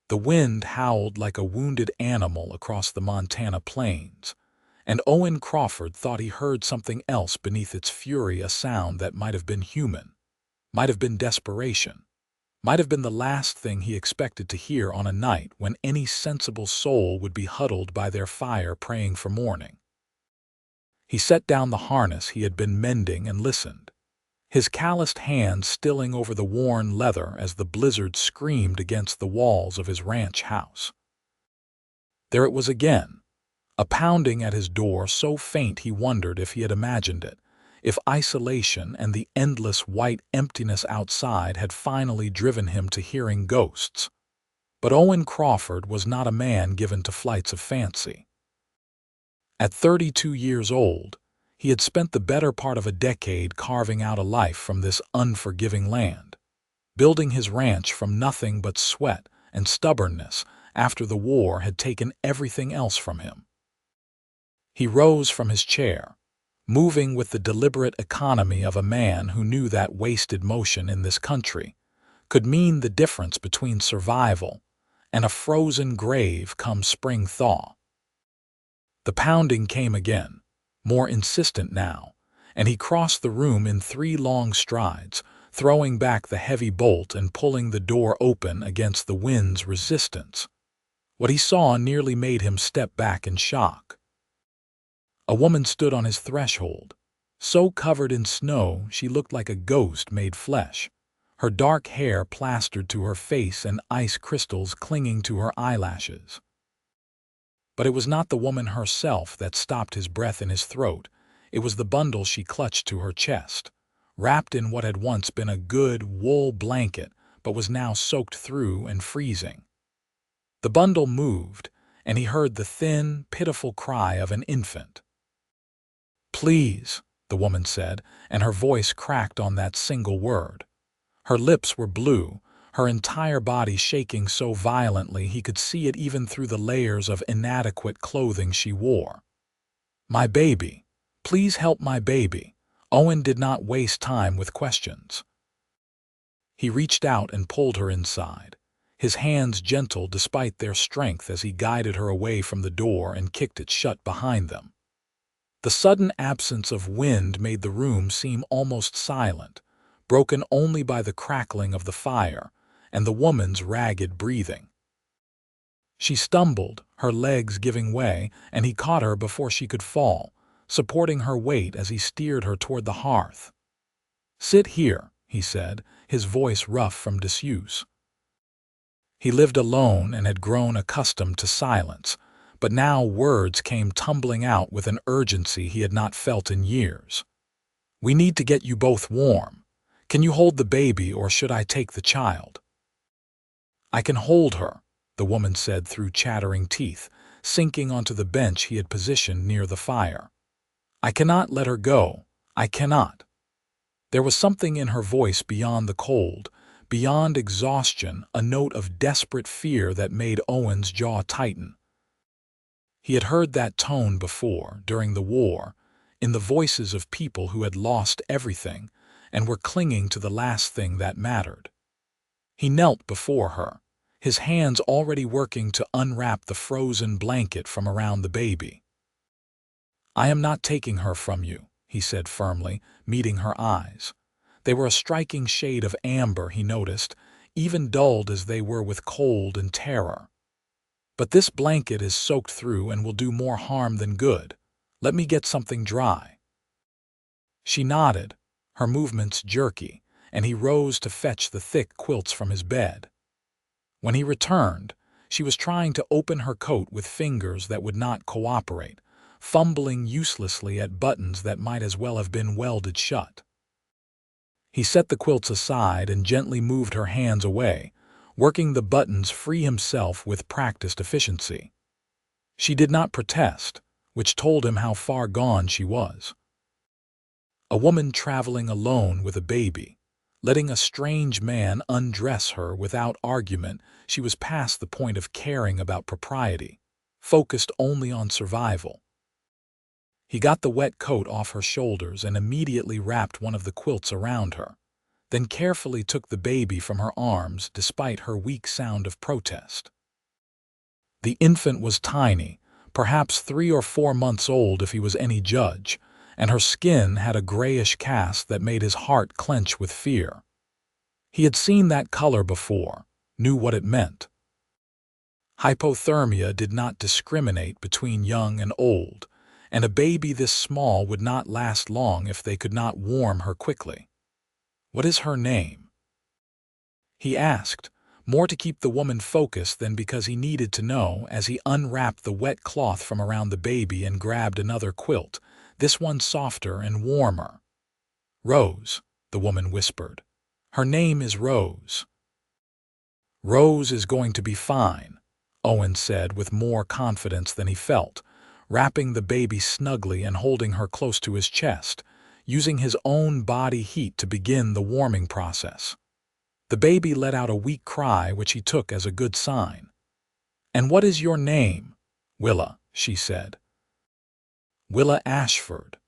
The wind howled like a wounded animal across the Montana plains, and Owen Crawford thought he heard something else beneath its fury, a sound that might have been human, might have been desperation, might have been the last thing he expected to hear on a night when any sensible soul would be huddled by their fire praying for morning. He set down the harness he had been mending and listened, his calloused hands stilling over the worn leather as the blizzard screamed against the walls of his ranch house. There it was again, a pounding at his door so faint he wondered if he had imagined it, if isolation and the endless white emptiness outside had finally driven him to hearing ghosts. But Owen Crawford was not a man given to flights of fancy. At 32 years old, he had spent the better part of a decade carving out a life from this unforgiving land, building his ranch from nothing but sweat and stubbornness after the war had taken everything else from him. He rose from his chair, moving with the deliberate economy of a man who knew that wasted motion in this country could mean the difference between survival and a frozen grave come spring thaw. The pounding came again, more insistent now, and he crossed the room in 3 long strides, throwing back the heavy bolt and pulling the door open against the wind's resistance. What he saw nearly made him step back in shock. A woman stood on his threshold, so covered in snow she looked like a ghost made flesh, her dark hair plastered to her face and ice crystals clinging to her eyelashes. But it was not the woman herself that stopped his breath in his throat. It was the bundle she clutched to her chest, wrapped in what had once been a good wool blanket but was now soaked through and freezing. The bundle moved, and he heard the thin, pitiful cry of an infant. "Please," the woman said, and her voice cracked on that single word. Her lips were blue, her entire body shaking so violently he could see it even through the layers of inadequate clothing she wore. "My baby. Please help my baby." Owen did not waste time with questions. He reached out and pulled her inside, his hands gentle despite their strength as he guided her away from the door and kicked it shut behind them. The sudden absence of wind made the room seem almost silent, broken only by the crackling of the fire and the woman's ragged breathing. She stumbled, her legs giving way, and he caught her before she could fall, supporting her weight as he steered her toward the hearth. "Sit here," he said, his voice rough from disuse. He lived alone and had grown accustomed to silence, but now words came tumbling out with an urgency he had not felt in years. "We need to get you both warm. Can you hold the baby, or should I take the child?" "I can hold her," the woman said through chattering teeth, sinking onto the bench he had positioned near the fire. "I cannot let her go. I cannot." There was something in her voice beyond the cold, beyond exhaustion, a note of desperate fear that made Owen's jaw tighten. He had heard that tone before, during the war, in the voices of people who had lost everything and were clinging to the last thing that mattered. He knelt before her, his hands already working to unwrap the frozen blanket from around the baby. "I am not taking her from you," he said firmly, meeting her eyes. They were a striking shade of amber, he noticed, even dulled as they were with cold and terror. "But this blanket is soaked through and will do more harm than good. Let me get something dry." She nodded, her movements jerky, and he rose to fetch the thick quilts from his bed. When he returned, she was trying to open her coat with fingers that would not cooperate, fumbling uselessly at buttons that might as well have been welded shut. He set the quilts aside and gently moved her hands away, working the buttons free himself with practiced efficiency. She did not protest, which told him how far gone she was. A woman traveling alone with a baby, letting a strange man undress her without argument. She was past the point of caring about propriety, focused only on survival. He got the wet coat off her shoulders and immediately wrapped one of the quilts around her, then carefully took the baby from her arms despite her weak sound of protest. The infant was tiny, perhaps 3 or 4 months old if he was any judge, and her skin had a grayish cast that made his heart clench with fear. He had seen that color before, knew what it meant. Hypothermia did not discriminate between young and old, and a baby this small would not last long if they could not warm her quickly. "What is her name?" he asked, more to keep the woman focused than because he needed to know, as he unwrapped the wet cloth from around the baby and grabbed another quilt, this one softer and warmer. "Rose," the woman whispered. "Her name is Rose." "Rose is going to be fine," Owen said with more confidence than he felt, wrapping the baby snugly and holding her close to his chest, using his own body heat to begin the warming process. The baby let out a weak cry, which he took as a good sign. "And what is your name?" "Willa," she said. "Willa Ashford."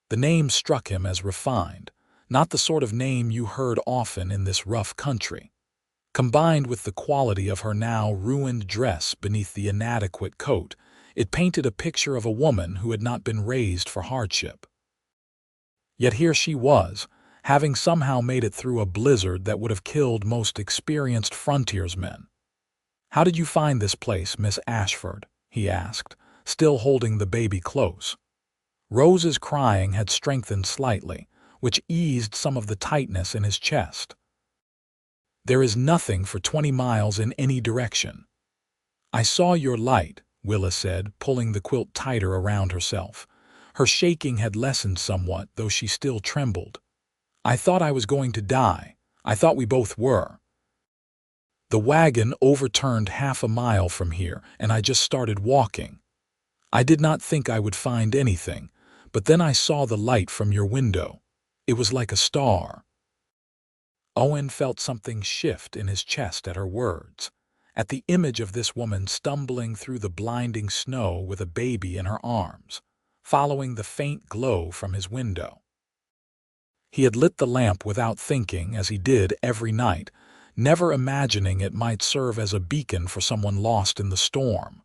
The name struck him as refined, not the sort of name you heard often in this rough country. Combined with the quality of her now ruined dress beneath the inadequate coat, it painted a picture of a woman who had not been raised for hardship. Yet here she was, having somehow made it through a blizzard that would have killed most experienced frontiersmen. "How did you find this place, Miss Ashford?" he asked, still holding the baby close. Rose's crying had strengthened slightly, which eased some of the tightness in his chest. "There is nothing for 20 miles in any direction." "I saw your light," Willa said, pulling the quilt tighter around herself. Her shaking had lessened somewhat, though she still trembled. "I thought I was going to die. I thought we both were. The wagon overturned half a mile from here, and I just started walking. I did not think I would find anything, but then I saw the light from your window. It was like a star." Owen felt something shift in his chest at her words, at the image of this woman stumbling through the blinding snow with a baby in her arms, following the faint glow from his window. He had lit the lamp without thinking, as he did every night, never imagining it might serve as a beacon for someone lost in the storm.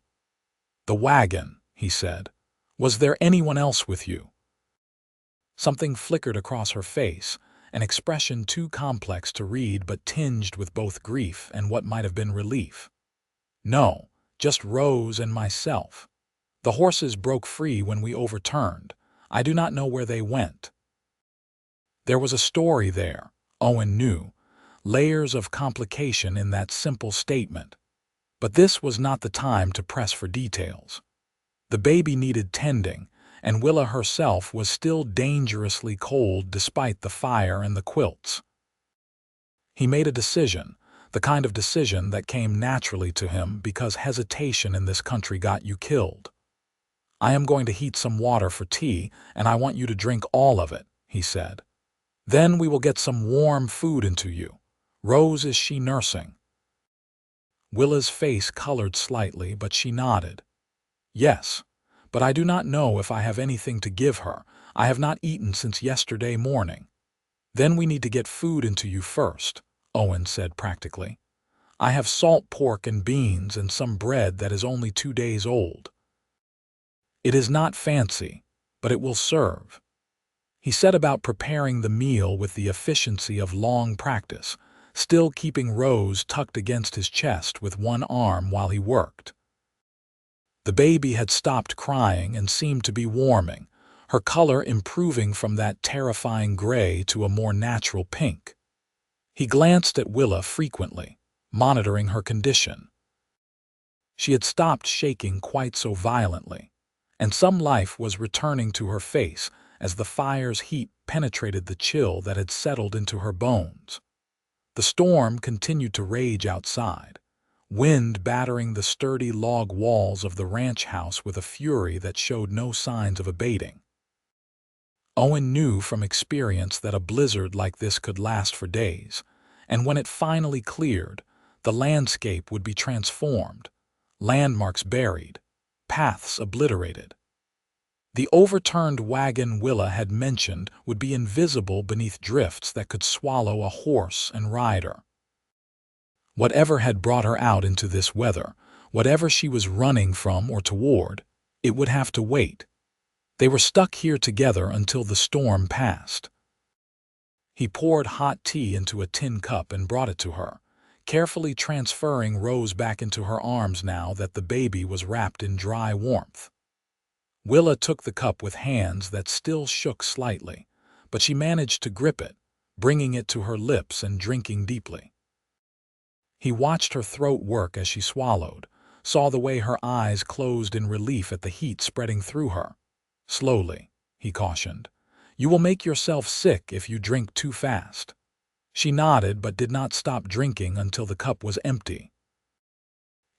"The wagon," he said. "Was there anyone else with you?" Something flickered across her face, an expression too complex to read but tinged with both grief and what might have been relief. "No, just Rose and myself. The horses broke free when we overturned. I do not know where they went." There was a story there, Owen knew, layers of complication in that simple statement. But this was not the time to press for details. The baby needed tending, and Willa herself was still dangerously cold despite the fire and the quilts. He made a decision, the kind of decision that came naturally to him because hesitation in this country got you killed. "I am going to heat some water for tea, and I want you to drink all of it," he said. "Then we will get some warm food into you. Rose, is she nursing?" Willa's face colored slightly, but she nodded. "Yes, but I do not know if I have anything to give her. I have not eaten since yesterday morning." "Then we need to get food into you first," Owen said practically. "I have salt pork and beans and some bread that is only 2 days old. It is not fancy, but it will serve." He set about preparing the meal with the efficiency of long practice, still keeping Rose tucked against his chest with one arm while he worked. The baby had stopped crying and seemed to be warming, her color improving from that terrifying gray to a more natural pink. He glanced at Willa frequently, monitoring her condition. She had stopped shaking quite so violently, and some life was returning to her face as the fire's heat penetrated the chill that had settled into her bones. The storm continued to rage outside, wind battering the sturdy log walls of the ranch house with a fury that showed no signs of abating. Owen knew from experience that a blizzard like this could last for days, and when it finally cleared, the landscape would be transformed, landmarks buried, paths obliterated. The overturned wagon Willa had mentioned would be invisible beneath drifts that could swallow a horse and rider. Whatever had brought her out into this weather Whatever she was running from or toward, it would have to wait. They were stuck here together until the storm passed. He poured hot tea into a tin cup and brought it to her, carefully transferring Rose back into her arms now that the baby was wrapped in dry warmth. Willa took the cup with hands that still shook slightly, but she managed to grip it, bringing it to her lips and drinking deeply. He watched her throat work as she swallowed, saw the way her eyes closed in relief at the heat spreading through her. "Slowly," he cautioned. "You will make yourself sick if you drink too fast." She nodded but did not stop drinking until the cup was empty.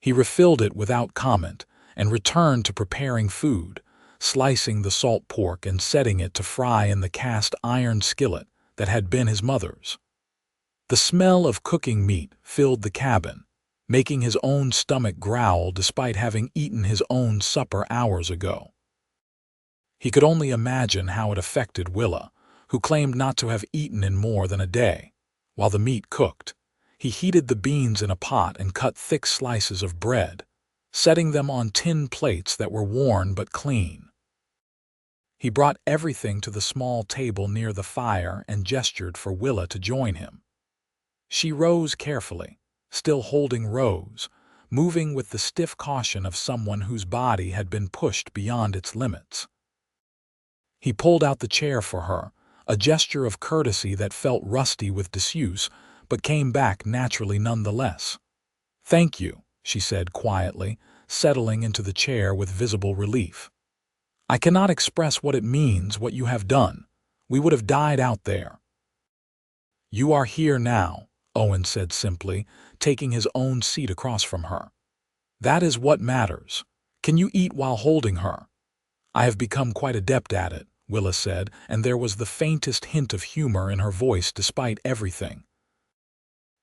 He refilled it without comment and returned to preparing food, slicing the salt pork and setting it to fry in the cast iron skillet that had been his mother's. The smell of cooking meat filled the cabin, making his own stomach growl despite having eaten his own supper hours ago. He could only imagine how it affected Willa, who claimed not to have eaten in more than a day. While the meat cooked, he heated the beans in a pot and cut thick slices of bread, setting them on tin plates that were worn but clean. He brought everything to the small table near the fire and gestured for Willa to join him. She rose carefully, still holding Rose, moving with the stiff caution of someone whose body had been pushed beyond its limits. He pulled out the chair for her, a gesture of courtesy that felt rusty with disuse, but came back naturally nonetheless. "Thank you," she said quietly, settling into the chair with visible relief. "I cannot express what it means, what you have done. We would have died out there." "You are here now," Owen said simply, taking his own seat across from her. "That is what matters. Can you eat while holding her?" "I have become quite adept at it," Willa said, and there was the faintest hint of humor in her voice despite everything.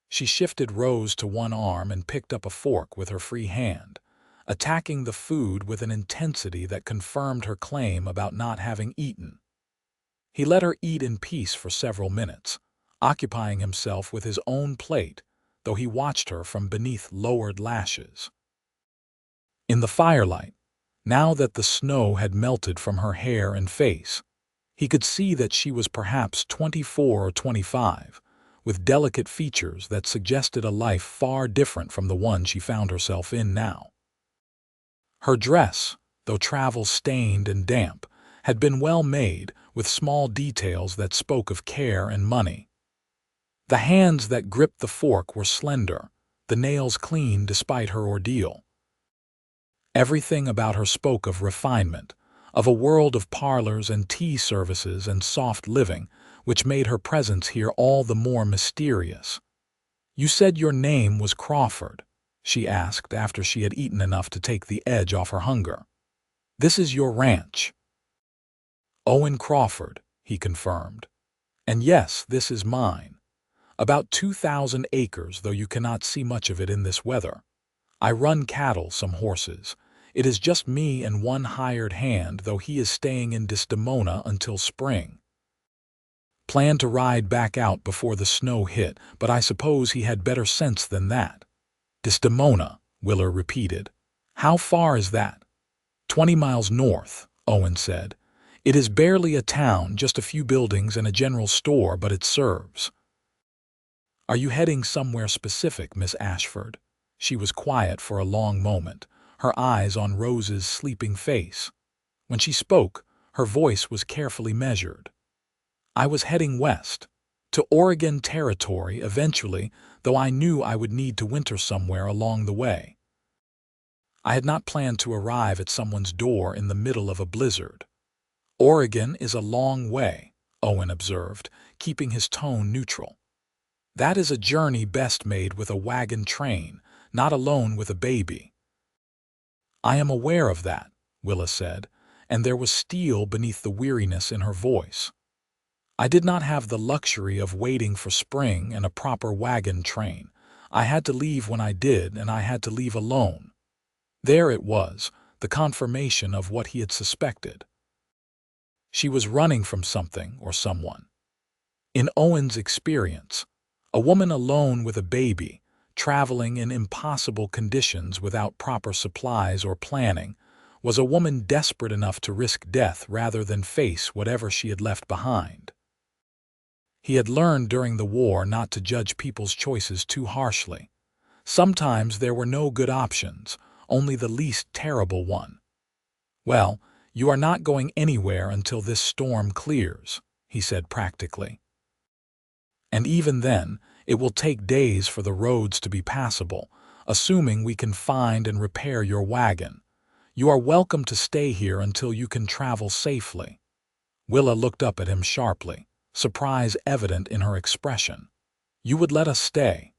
She shifted Rose to one arm and picked up a fork with her free hand, attacking the food with an intensity that confirmed her claim about not having eaten. He let her eat in peace for several minutes, occupying himself with his own plate, though he watched her from beneath lowered lashes. In the firelight, now that the snow had melted from her hair and face, he could see that she was perhaps 24 or 25, with delicate features that suggested a life far different from the one she found herself in now. Her dress, though travel-stained and damp, had been well made, with small details that spoke of care and money. The hands that gripped the fork were slender, the nails clean despite her ordeal. Everything about her spoke of refinement, of a world of parlors and tea services and soft living, which made her presence here all the more mysterious. "You said your name was Crawford," she asked after she had eaten enough to take the edge off her hunger. "This is your ranch." "Owen Crawford," he confirmed. "And yes, this is mine. About 2,000 acres, though you cannot see much of it in this weather. I run cattle, some horses. It is just me and one hired hand, though he is staying in Desdemona until spring. Planned to ride back out before the snow hit, but I suppose he had better sense than that." "Desdemona," Willa repeated. "How far is that?" 20 miles north, Owen said. "It is barely a town, just a few buildings and a general store, but it serves." "Are you heading somewhere specific, Miss Ashford?" She was quiet for a long moment, her eyes on Rose's sleeping face. When she spoke, her voice was carefully measured. "I was heading west, to Oregon Territory eventually, though I knew I would need to winter somewhere along the way. I had not planned to arrive at someone's door in the middle of a blizzard." "Oregon is a long way," Owen observed, keeping his tone neutral. "That is a journey best made with a wagon train, not alone with a baby." "I am aware of that," Willa said, and there was steel beneath the weariness in her voice. "I did not have the luxury of waiting for spring and a proper wagon train. I had to leave when I did, and I had to leave alone." There it was, the confirmation of what he had suspected. She was running from something or someone. In Owen's experience, a woman alone with a baby, traveling in impossible conditions without proper supplies or planning, was a woman desperate enough to risk death rather than face whatever she had left behind. He had learned during the war not to judge people's choices too harshly. Sometimes there were no good options, only the least terrible one. "Well, you are not going anywhere until this storm clears," he said practically. "And even then, it will take days for the roads to be passable, assuming we can find and repair your wagon. You are welcome to stay here until you can travel safely." Willa looked up at him sharply, surprise evident in her expression. "You would let us stay?"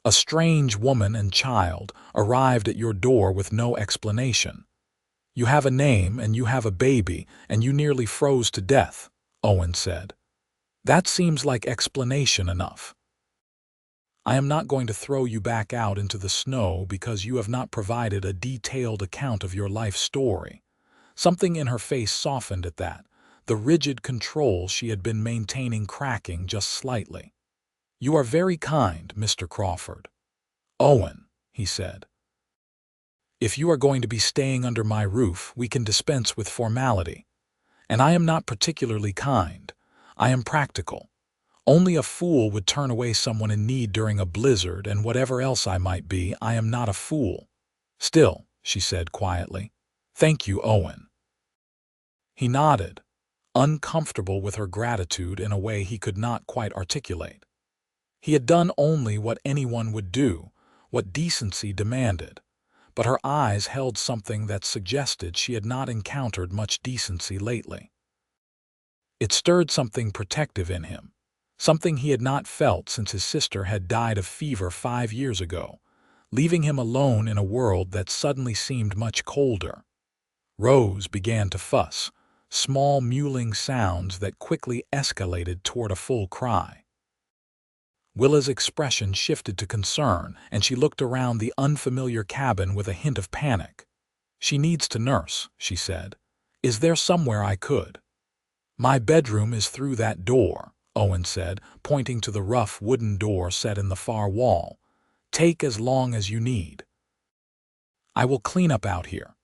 "A strange woman and child arrived at your door with no explanation. You have a name and you have a baby and you nearly froze to death," Owen said. "That seems like explanation enough. I am not going to throw you back out into the snow because you have not provided a detailed account of your life story." Something in her face softened at that, the rigid control she had been maintaining cracking just slightly. "You are very kind, Mr. Crawford." "Owen," he said, "if you are going to be staying under my roof, we can dispense with formality. And I am not particularly kind. I am practical. Only a fool would turn away someone in need during a blizzard, and whatever else I might be, I am not a fool." "Still," she said quietly, "thank you, Owen." He nodded, uncomfortable with her gratitude in a way he could not quite articulate. He had done only what anyone would do, what decency demanded, but her eyes held something that suggested she had not encountered much decency lately. It stirred something protective in him, something he had not felt since his sister had died of fever 5 years ago, leaving him alone in a world that suddenly seemed much colder. Rose began to fuss, small mewling sounds that quickly escalated toward a full cry. Willa's expression shifted to concern, and she looked around the unfamiliar cabin with a hint of panic. "She needs to nurse," she said. "Is there somewhere I could?" "My bedroom is through that door," Owen said, pointing to the rough wooden door set in the far wall. "Take as long as you need. I will clean up out here."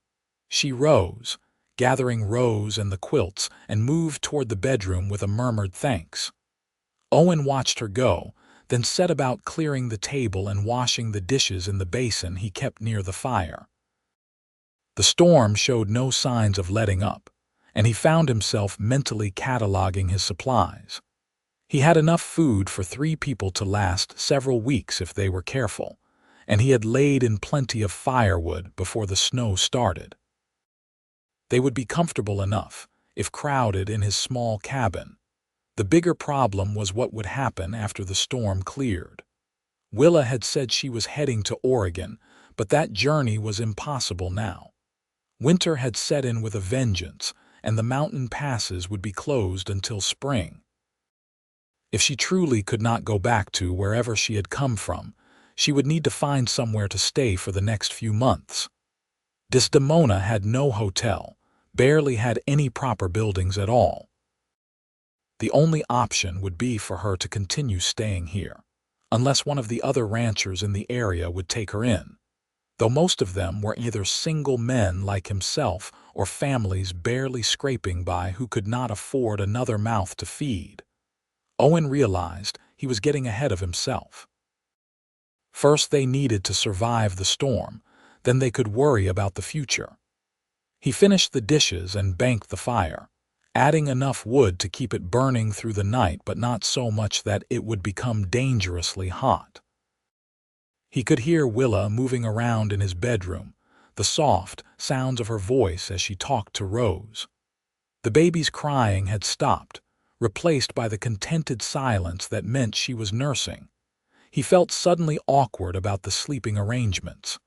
She rose, gathering Rose and the quilts, and moved toward the bedroom with a murmured thanks. Owen watched her go, then set about clearing the table and washing the dishes in the basin he kept near the fire. The storm showed no signs of letting up, and he found himself mentally cataloging his supplies. He had enough food for 3 people to last several weeks if they were careful, and he had laid in plenty of firewood before the snow started. They would be comfortable enough, if crowded in his small cabin. The bigger problem was what would happen after the storm cleared. Willa had said she was heading to Oregon, but that journey was impossible now. Winter had set in with a vengeance, and the mountain passes would be closed until spring. If she truly could not go back to wherever she had come from, she would need to find somewhere to stay for the next few months. Desdemona had no hotel, barely had any proper buildings at all. The only option would be for her to continue staying here, unless one of the other ranchers in the area would take her in, though most of them were either single men like himself or families barely scraping by who could not afford another mouth to feed. Owen realized he was getting ahead of himself. First they needed to survive the storm, then they could worry about the future. He finished the dishes and banked the fire, adding enough wood to keep it burning through the night but not so much that it would become dangerously hot. He could hear Willa moving around in his bedroom, the soft sounds of her voice as she talked to Rose. The baby's crying had stopped, replaced by the contented silence that meant she was nursing. He felt suddenly awkward about the sleeping arrangements.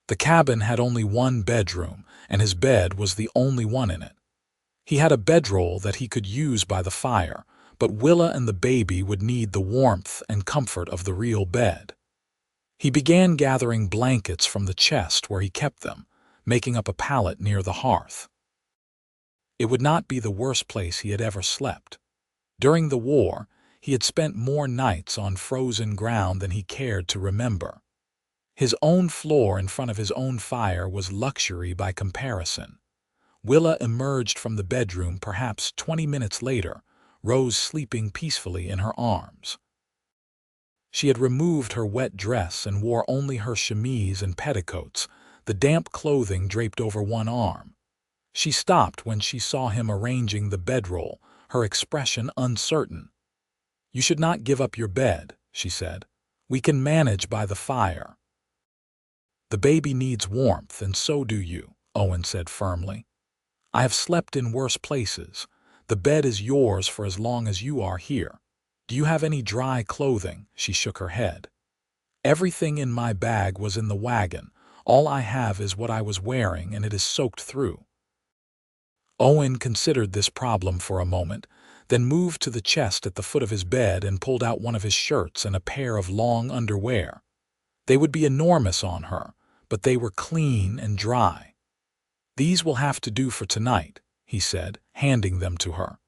The cabin had only one bedroom, and his bed was the only one in it. He had a bedroll that he could use by the fire, but Willa and the baby would need the warmth and comfort of the real bed. He began gathering blankets from the chest where he kept them, making up a pallet near the hearth. It would not be the worst place he had ever slept. During the war, He had spent more nights on frozen ground than he cared to remember. His own floor in front of his own fire was luxury by comparison. Willa emerged from the bedroom perhaps 20 minutes later, Rose sleeping peacefully in her arms. She had removed her wet dress and wore only her chemise and petticoats, the damp clothing draped over one arm. She stopped when she saw him arranging the bedroll, her expression uncertain. "You should not give up your bed," she said. "We can manage by the fire." "The baby needs warmth, and so do you," Owen said firmly. "I have slept in worse places. The bed is yours for as long as you are here. Do you have any dry clothing?" She shook her head. "Everything in my bag was in the wagon. All I have is what I was wearing, and it is soaked through." Owen considered this problem for a moment, then moved to the chest at the foot of his bed and pulled out one of his shirts and a pair of long underwear. They would be enormous on her, but they were clean and dry. "These will have to do for tonight," he said, handing them to her.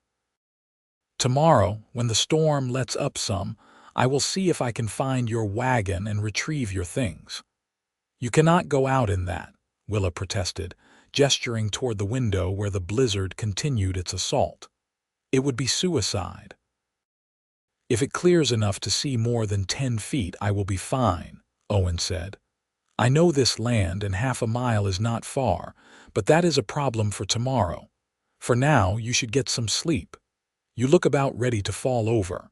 "Tomorrow, when the storm lets up some, I will see if I can find your wagon and retrieve your things." "You cannot go out in that," Willa protested, gesturing toward the window where the blizzard continued its assault. "It would be suicide." "If it clears enough to see more than 10 feet, I will be fine," Owen said. "I know this land, and half a mile is not far, but that is a problem for tomorrow. For now, you should get some sleep. You look about ready to fall over."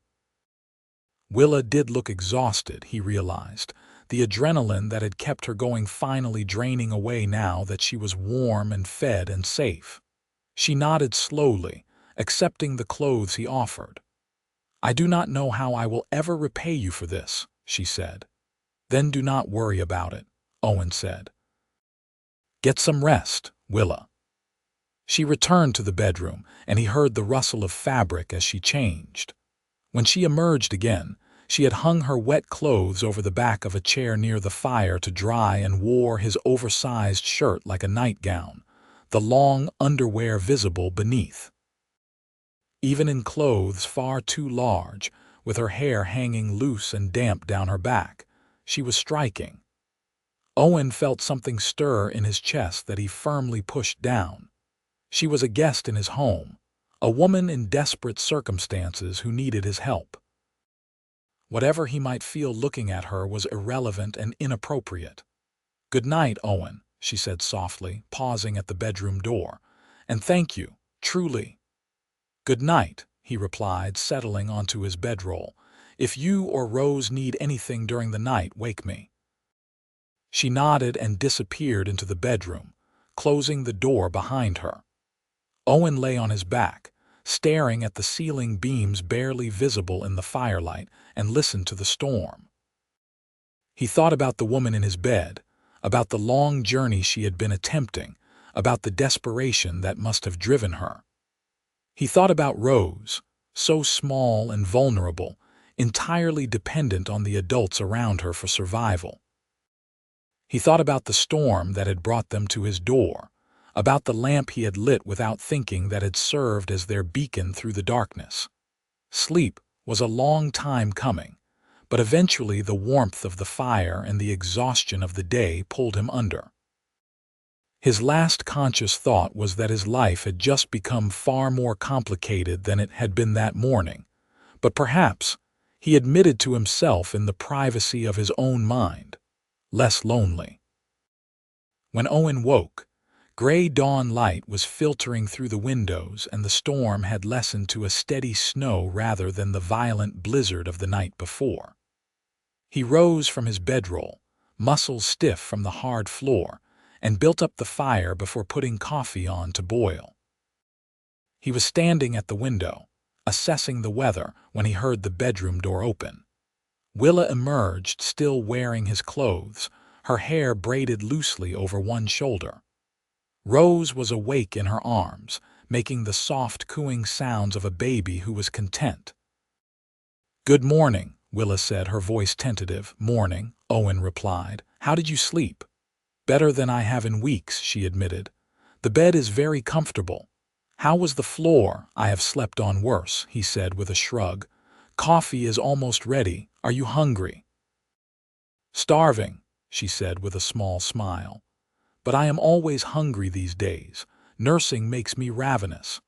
Willa did look exhausted, he realized, the adrenaline that had kept her going finally draining away now that she was warm and fed and safe. She nodded slowly, accepting the clothes he offered. "I do not know how I will ever repay you for this," she said. "Then do not worry about it," Owen said. "Get some rest, Willa." She returned to the bedroom, and he heard the rustle of fabric as she changed. When she emerged again, she had hung her wet clothes over the back of a chair near the fire to dry and wore his oversized shirt like a nightgown, the long underwear visible beneath. Even in clothes far too large, with her hair hanging loose and damp down her back, she was striking. Owen felt something stir in his chest that he firmly pushed down. She was a guest in his home, a woman in desperate circumstances who needed his help. Whatever he might feel looking at her was irrelevant and inappropriate. "Good night, Owen," she said softly, pausing at the bedroom door. "And thank you, truly." "Good night," he replied, settling onto his bedroll. "If you or Rose need anything during the night, wake me." She nodded and disappeared into the bedroom, closing the door behind her. Owen lay on his back, staring at the ceiling beams barely visible in the firelight, and listened to the storm. He thought about the woman in his bed, about the long journey she had been attempting, about the desperation that must have driven her. He thought about Rose, so small and vulnerable, entirely dependent on the adults around her for survival. He thought about the storm that had brought them to his door, about the lamp he had lit without thinking that had served as their beacon through the darkness. Sleep was a long time coming, but eventually the warmth of the fire and the exhaustion of the day pulled him under. His last conscious thought was that his life had just become far more complicated than it had been that morning, but perhaps, he admitted to himself in the privacy of his own mind, less lonely. When Owen woke, gray dawn light was filtering through the windows and the storm had lessened to a steady snow rather than the violent blizzard of the night before. He rose from his bedroll, muscles stiff from the hard floor, and built up the fire before putting coffee on to boil. He was standing at the window, assessing the weather, when he heard the bedroom door open. Willa emerged, still wearing his clothes, her hair braided loosely over one shoulder. Rose was awake in her arms, making the soft cooing sounds of a baby who was content. "Good morning," Willa said, her voice tentative. "Morning," Owen replied. "How did you sleep?" "Better than I have in weeks," she admitted. "The bed is very comfortable." "How was the floor?" "I have slept on worse," he said with a shrug. Coffee is almost ready. Are you hungry?" "Starving," she said with a small smile. "But I am always hungry these days. Nursing makes me ravenous."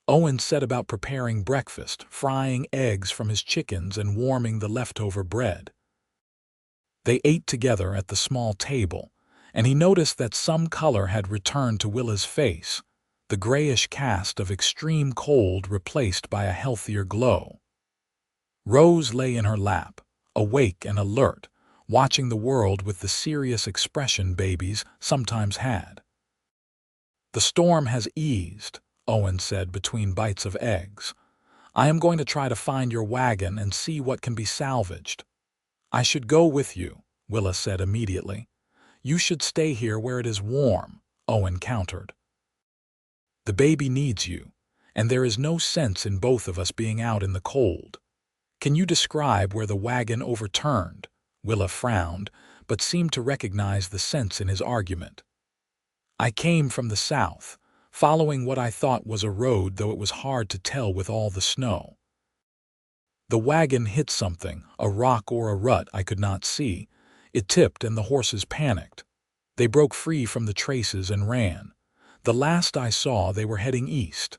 Owen set about preparing breakfast, frying eggs from his chickens and warming the leftover bread. They ate together at the small table, and he noticed that some color had returned to Willa's face, the grayish cast of extreme cold replaced by a healthier glow. Rose lay in her lap, awake and alert, watching the world with the serious expression babies sometimes had. "The storm has eased," Owen said between bites of eggs. "I am going to try to find your wagon and see what can be salvaged." "I should go with you," Willa said immediately. "You should stay here where it is warm," Owen countered. "The baby needs you, and there is no sense in both of us being out in the cold. Can you describe where the wagon overturned?" Willa frowned, but seemed to recognize the sense in his argument. "I came from the south, following what I thought was a road, though it was hard to tell with all the snow. The wagon hit something, a rock or a rut I could not see. It tipped and the horses panicked. They broke free from the traces and ran. The last I saw, they were heading east."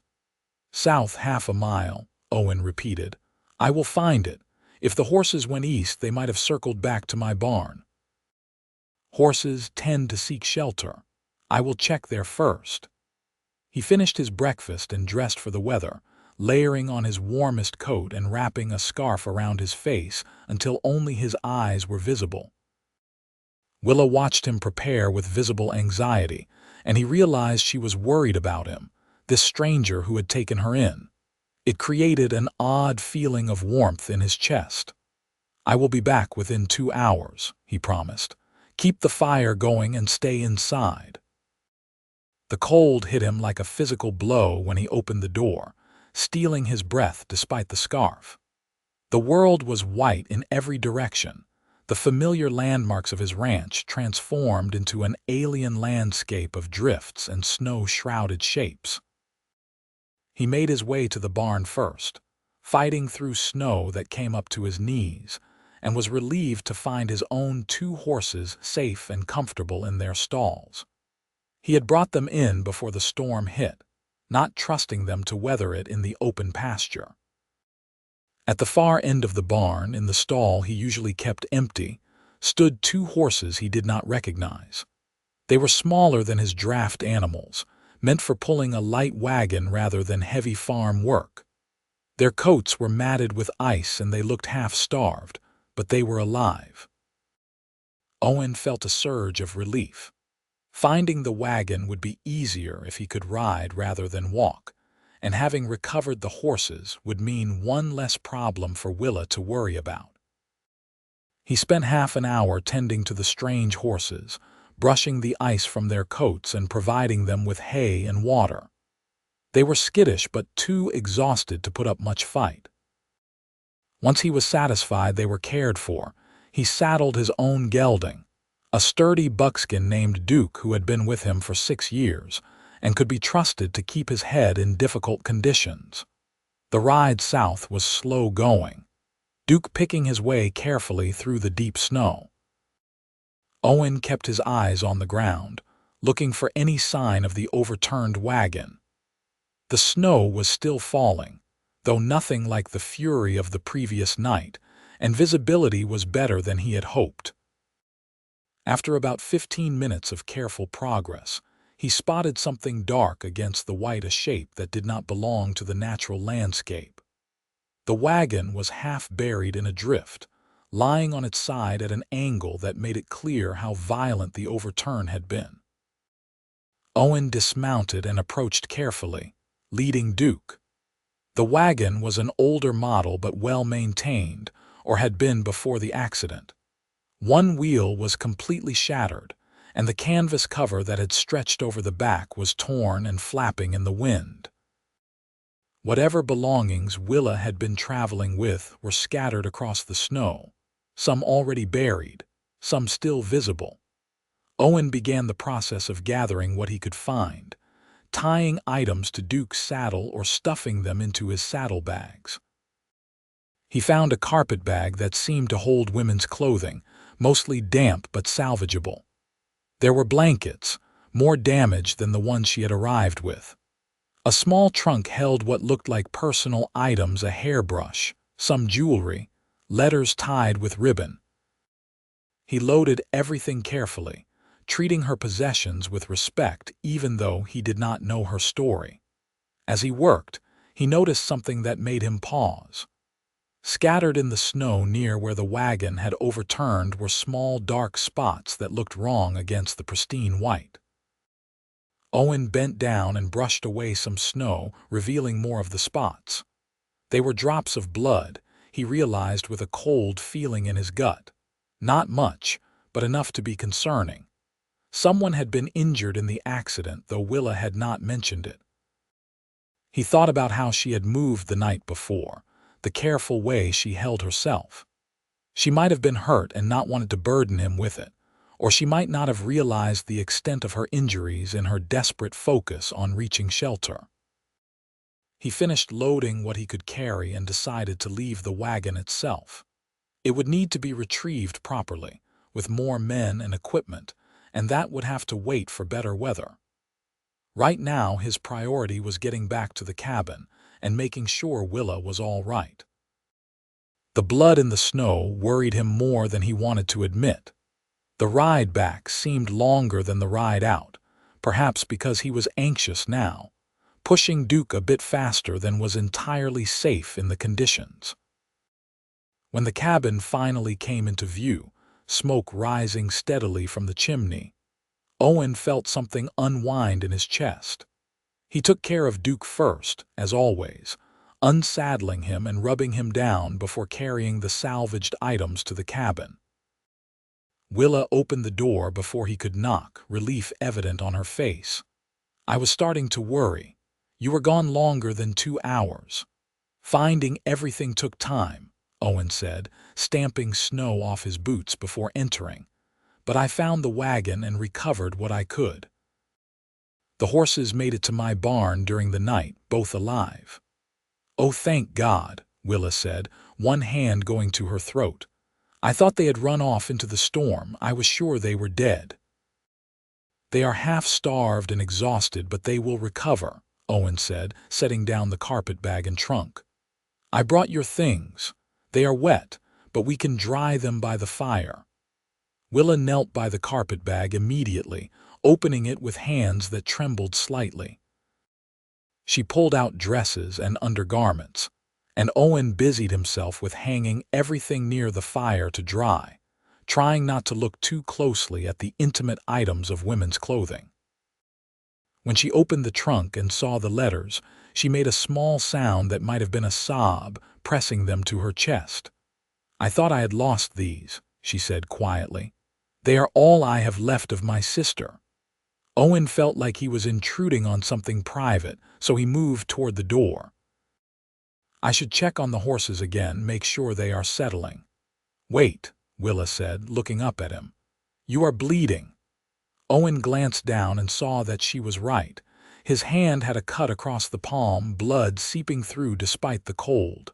"South half a mile," Owen repeated. "I will find it. If the horses went east, they might have circled back to my barn." "Horses tend to seek shelter. I will check there first." He finished his breakfast and dressed for the weather, layering on his warmest coat and wrapping a scarf around his face until only his eyes were visible. Willa watched him prepare with visible anxiety, and he realized she was worried about him, this stranger who had taken her in. It created an odd feeling of warmth in his chest. "I will be back within 2 hours," he promised. "Keep the fire going and stay inside." The cold hit him like a physical blow when he opened the door, stealing his breath despite the scarf. The world was white in every direction, the familiar landmarks of his ranch transformed into an alien landscape of drifts and snow-shrouded shapes. He made his way to the barn first, fighting through snow that came up to his knees, and was relieved to find his own 2 horses safe and comfortable in their stalls. He had brought them in before the storm hit, not trusting them to weather it in the open pasture. At the far end of the barn, in the stall he usually kept empty, stood 2 horses he did not recognize. They were smaller than his draft animals, meant for pulling a light wagon rather than heavy farm work. Their coats were matted with ice and they looked half-starved, but they were alive. Owen felt a surge of relief. Finding the wagon would be easier if he could ride rather than walk, and having recovered the horses would mean one less problem for Willa to worry about. He spent half an hour tending to the strange horses, brushing the ice from their coats and providing them with hay and water. They were skittish but too exhausted to put up much fight. Once he was satisfied they were cared for, he saddled his own gelding, a sturdy buckskin named Duke who had been with him for 6 years and could be trusted to keep his head in difficult conditions. The ride south was slow going, Duke picking his way carefully through the deep snow. Owen kept his eyes on the ground, looking for any sign of the overturned wagon. The snow was still falling, though nothing like the fury of the previous night, and visibility was better than he had hoped. After about 15 minutes of careful progress, he spotted something dark against the white, a shape that did not belong to the natural landscape. The wagon was half buried in a drift, lying on its side at an angle that made it clear how violent the overturn had been. Owen dismounted and approached carefully, leading Duke. The wagon was an older model but well-maintained, or had been before the accident. One wheel was completely shattered, and the canvas cover that had stretched over the back was torn and flapping in the wind. Whatever belongings Willa had been traveling with were scattered across the snow, some already buried, some still visible. Owen began the process of gathering what he could find, tying items to Duke's saddle or stuffing them into his saddlebags. He found a carpet bag that seemed to hold women's clothing, mostly damp but salvageable. There were blankets, more damaged than the ones she had arrived with. A small trunk held what looked like personal items, a hairbrush, some jewelry, letters tied with ribbon. He loaded everything carefully, treating her possessions with respect even though he did not know her story. As he worked, he noticed something that made him pause. Scattered in the snow near where the wagon had overturned were small dark spots that looked wrong against the pristine white. Owen bent down and brushed away some snow, revealing more of the spots. They were drops of blood, he realized with a cold feeling in his gut. Not much, but enough to be concerning. Someone had been injured in the accident, though Willa had not mentioned it. He thought about how she had moved the night before, the careful way she held herself. She might have been hurt and not wanted to burden him with it, or she might not have realized the extent of her injuries in her desperate focus on reaching shelter. He finished loading what he could carry and decided to leave the wagon itself. It would need to be retrieved properly, with more men and equipment, and that would have to wait for better weather. Right now, his priority was getting back to the cabin and making sure Willa was all right. The blood in the snow worried him more than he wanted to admit. The ride back seemed longer than the ride out, perhaps because he was anxious now, pushing Duke a bit faster than was entirely safe in the conditions. When the cabin finally came into view, smoke rising steadily from the chimney, Owen felt something unwind in his chest. He took care of Duke first, as always, unsaddling him and rubbing him down before carrying the salvaged items to the cabin. Willa opened the door before he could knock, relief evident on her face. "I was starting to worry. You were gone longer than 2 hours. Finding everything took time," Owen said, stamping snow off his boots before entering. "But I found the wagon and recovered what I could. The horses made it to my barn during the night, both alive." "Oh, thank God," Willa said, one hand going to her throat. "I thought they had run off into the storm. I was sure they were dead." "They are half-starved and exhausted, but they will recover," Owen said, setting down the carpet bag and trunk. "I brought your things. They are wet, but we can dry them by the fire." Willa knelt by the carpet bag immediately, opening it with hands that trembled slightly. She pulled out dresses and undergarments, and Owen busied himself with hanging everything near the fire to dry, trying not to look too closely at the intimate items of women's clothing. When she opened the trunk and saw the letters, she made a small sound that might have been a sob, pressing them to her chest. "I thought I had lost these," she said quietly. "They are all I have left of my sister." Owen felt like he was intruding on something private, so he moved toward the door. "I should check on the horses again, make sure they are settling." "Wait," Willa said, looking up at him. "You are bleeding." Owen glanced down and saw that she was right. His hand had a cut across the palm, blood seeping through despite the cold.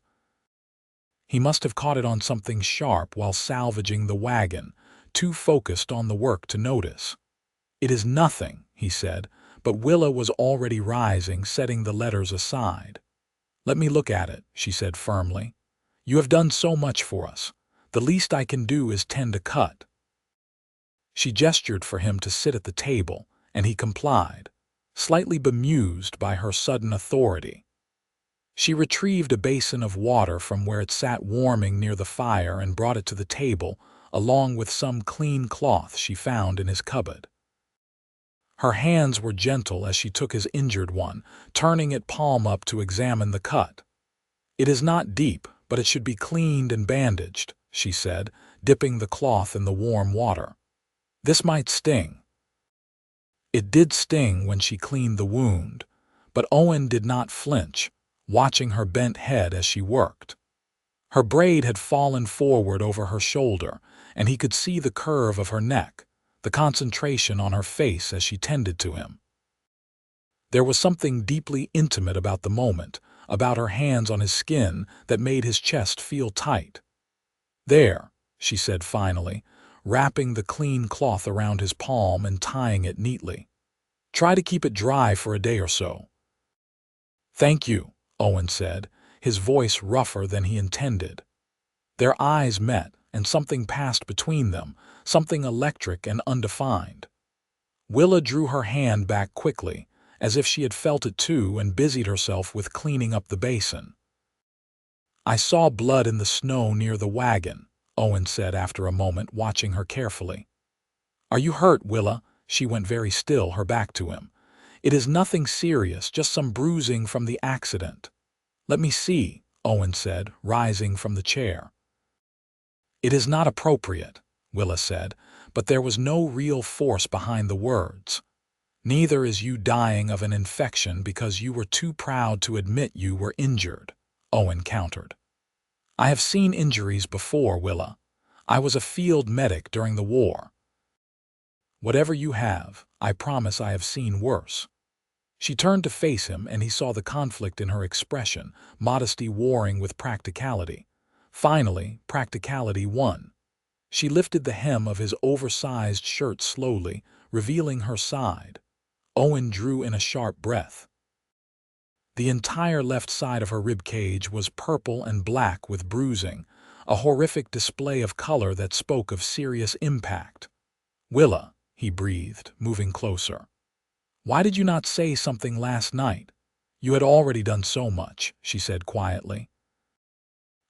He must have caught it on something sharp while salvaging the wagon, too focused on the work to notice. "It is nothing," he said, but Willa was already rising, setting the letters aside. "Let me look at it," she said firmly. "You have done so much for us. The least I can do is tend a cut." She gestured for him to sit at the table, and he complied, slightly bemused by her sudden authority. She retrieved a basin of water from where it sat warming near the fire and brought it to the table, along with some clean cloth she found in his cupboard. Her hands were gentle as she took his injured one, turning it palm up to examine the cut. "It is not deep, but it should be cleaned and bandaged," she said, dipping the cloth in the warm water. "This might sting." It did sting when she cleaned the wound, but Owen did not flinch, watching her bent head as she worked. Her braid had fallen forward over her shoulder, and he could see the curve of her neck, the concentration on her face as she tended to him. There was something deeply intimate about the moment, about her hands on his skin that made his chest feel tight. "There," she said finally, wrapping the clean cloth around his palm and tying it neatly. "Try to keep it dry for a day or so." "Thank you," Owen said, his voice rougher than he intended. Their eyes met, and something passed between them, something electric and undefined. Willa drew her hand back quickly, as if she had felt it too, and busied herself with cleaning up the basin. "I saw blood in the snow near the wagon," Owen said after a moment, watching her carefully. "Are you hurt, Willa?" She went very still, her back to him. "It is nothing serious, just some bruising from the accident." "Let me see," Owen said, rising from the chair. "It is not appropriate," Willa said, but there was no real force behind the words. "Neither is you dying of an infection because you were too proud to admit you were injured," Owen countered. "I have seen injuries before, Willa. I was a field medic during the war. Whatever you have, I promise I have seen worse." She turned to face him, and he saw the conflict in her expression, modesty warring with practicality. Finally, practicality won. She lifted the hem of his oversized shirt slowly, revealing her side. Owen drew in a sharp breath. The entire left side of her rib cage was purple and black with bruising, a horrific display of color that spoke of serious impact. "Willa," he breathed, moving closer. "Why did you not say something last night? You had already done so much," she said quietly.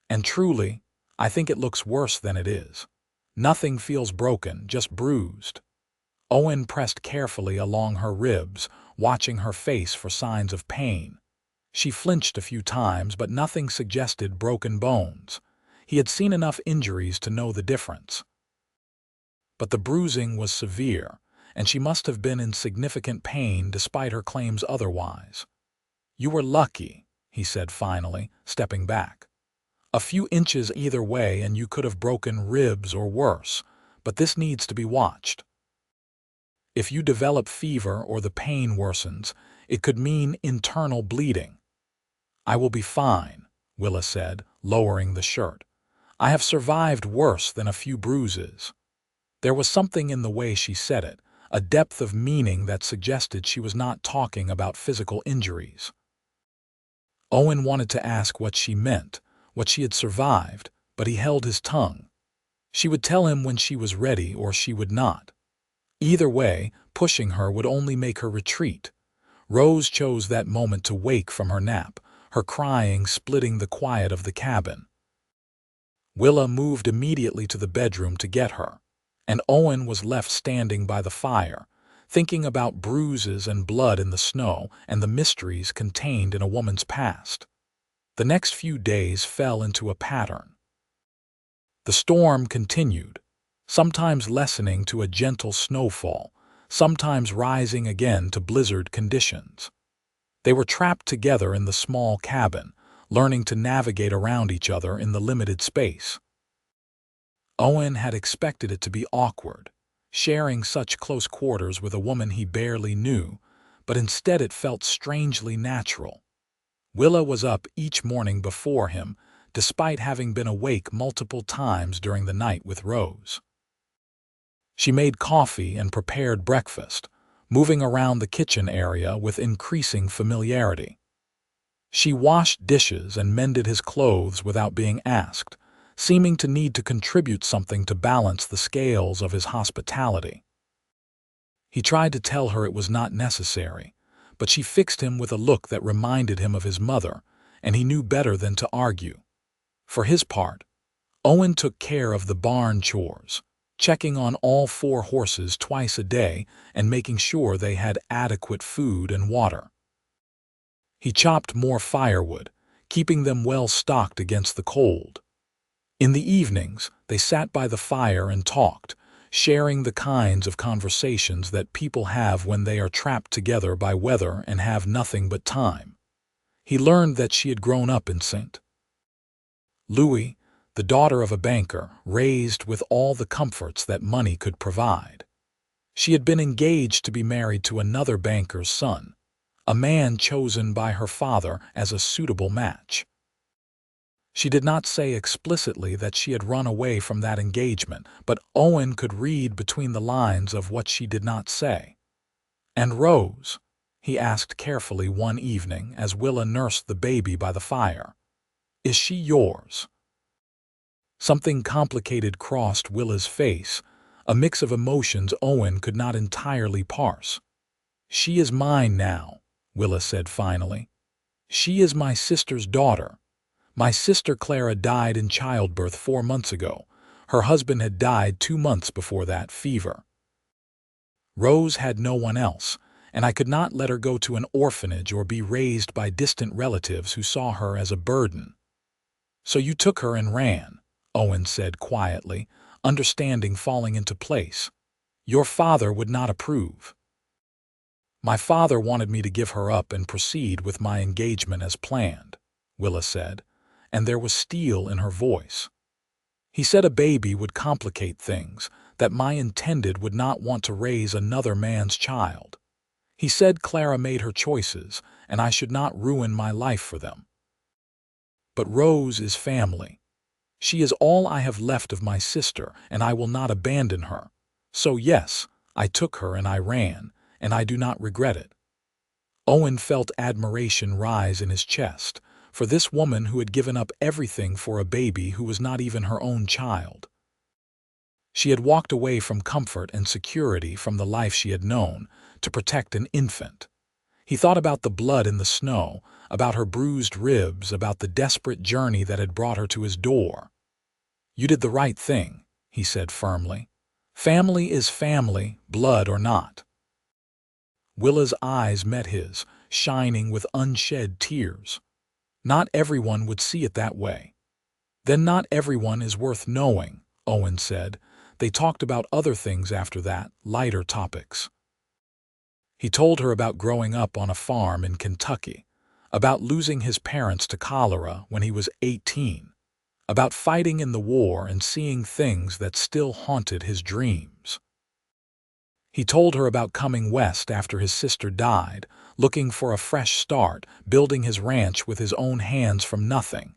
"And truly, I think it looks worse than it is. Nothing feels broken, just bruised." Owen pressed carefully along her ribs, watching her face for signs of pain. She flinched a few times, but nothing suggested broken bones. He had seen enough injuries to know the difference. But the bruising was severe, and she must have been in significant pain despite her claims otherwise. "You were lucky," he said finally, stepping back. "A few inches either way and you could have broken ribs or worse, but this needs to be watched. If you develop fever or the pain worsens, it could mean internal bleeding." "I will be fine," Willa said, lowering the shirt. "I have survived worse than a few bruises." There was something in the way she said it, a depth of meaning that suggested she was not talking about physical injuries. Owen wanted to ask what she meant, what she had survived, but he held his tongue. She would tell him when she was ready, or she would not. Either way, pushing her would only make her retreat. Rose chose that moment to wake from her nap, her crying splitting the quiet of the cabin. Willa moved immediately to the bedroom to get her, and Owen was left standing by the fire, thinking about bruises and blood in the snow and the mysteries contained in a woman's past. The next few days fell into a pattern. The storm continued, sometimes lessening to a gentle snowfall, sometimes rising again to blizzard conditions. They were trapped together in the small cabin, learning to navigate around each other in the limited space. Owen had expected it to be awkward, sharing such close quarters with a woman he barely knew, but instead it felt strangely natural. Willa was up each morning before him, despite having been awake multiple times during the night with Rose. She made coffee and prepared breakfast, moving around the kitchen area with increasing familiarity. She washed dishes and mended his clothes without being asked, seeming to need to contribute something to balance the scales of his hospitality. He tried to tell her it was not necessary, but she fixed him with a look that reminded him of his mother, and he knew better than to argue. For his part, Owen took care of the barn chores, checking on all 4 horses twice a day and making sure they had adequate food and water. He chopped more firewood, keeping them well stocked against the cold. In the evenings, they sat by the fire and talked, sharing the kinds of conversations that people have when they are trapped together by weather and have nothing but time. He learned that she had grown up in St. Louis, the daughter of a banker, raised with all the comforts that money could provide. She had been engaged to be married to another banker's son, a man chosen by her father as a suitable match. She did not say explicitly that she had run away from that engagement, but Owen could read between the lines of what she did not say. "And Rose?" he asked carefully one evening as Willa nursed the baby by the fire. "Is she yours?" Something complicated crossed Willa's face, a mix of emotions Owen could not entirely parse. "She is mine now," Willa said finally. "She is my sister's daughter. My sister Clara died in childbirth 4 months ago. Her husband had died 2 months before that, fever. Rose had no one else, and I could not let her go to an orphanage or be raised by distant relatives who saw her as a burden." "So you took her and ran," Owen said quietly, understanding falling into place. "Your father would not approve." "My father wanted me to give her up and proceed with my engagement as planned," Willa said, and there was steel in her voice. "He said a baby would complicate things, that my intended would not want to raise another man's child. He said Clara made her choices, and I should not ruin my life for them. But Rose is family. She is all I have left of my sister, and I will not abandon her. So yes, I took her and I ran, and I do not regret it." Owen felt admiration rise in his chest for this woman who had given up everything for a baby who was not even her own child. She had walked away from comfort and security from the life she had known to protect an infant. He thought about the blood in the snow, about her bruised ribs, about the desperate journey that had brought her to his door. "You did the right thing," he said firmly. "Family is family, blood or not." Willa's eyes met his, shining with unshed tears. "Not everyone would see it that way." "Then not everyone is worth knowing," Owen said. They talked about other things after that, lighter topics. He told her about growing up on a farm in Kentucky, about losing his parents to cholera when he was 18, about fighting in the war and seeing things that still haunted his dreams. He told her about coming west after his sister died, looking for a fresh start, building his ranch with his own hands from nothing.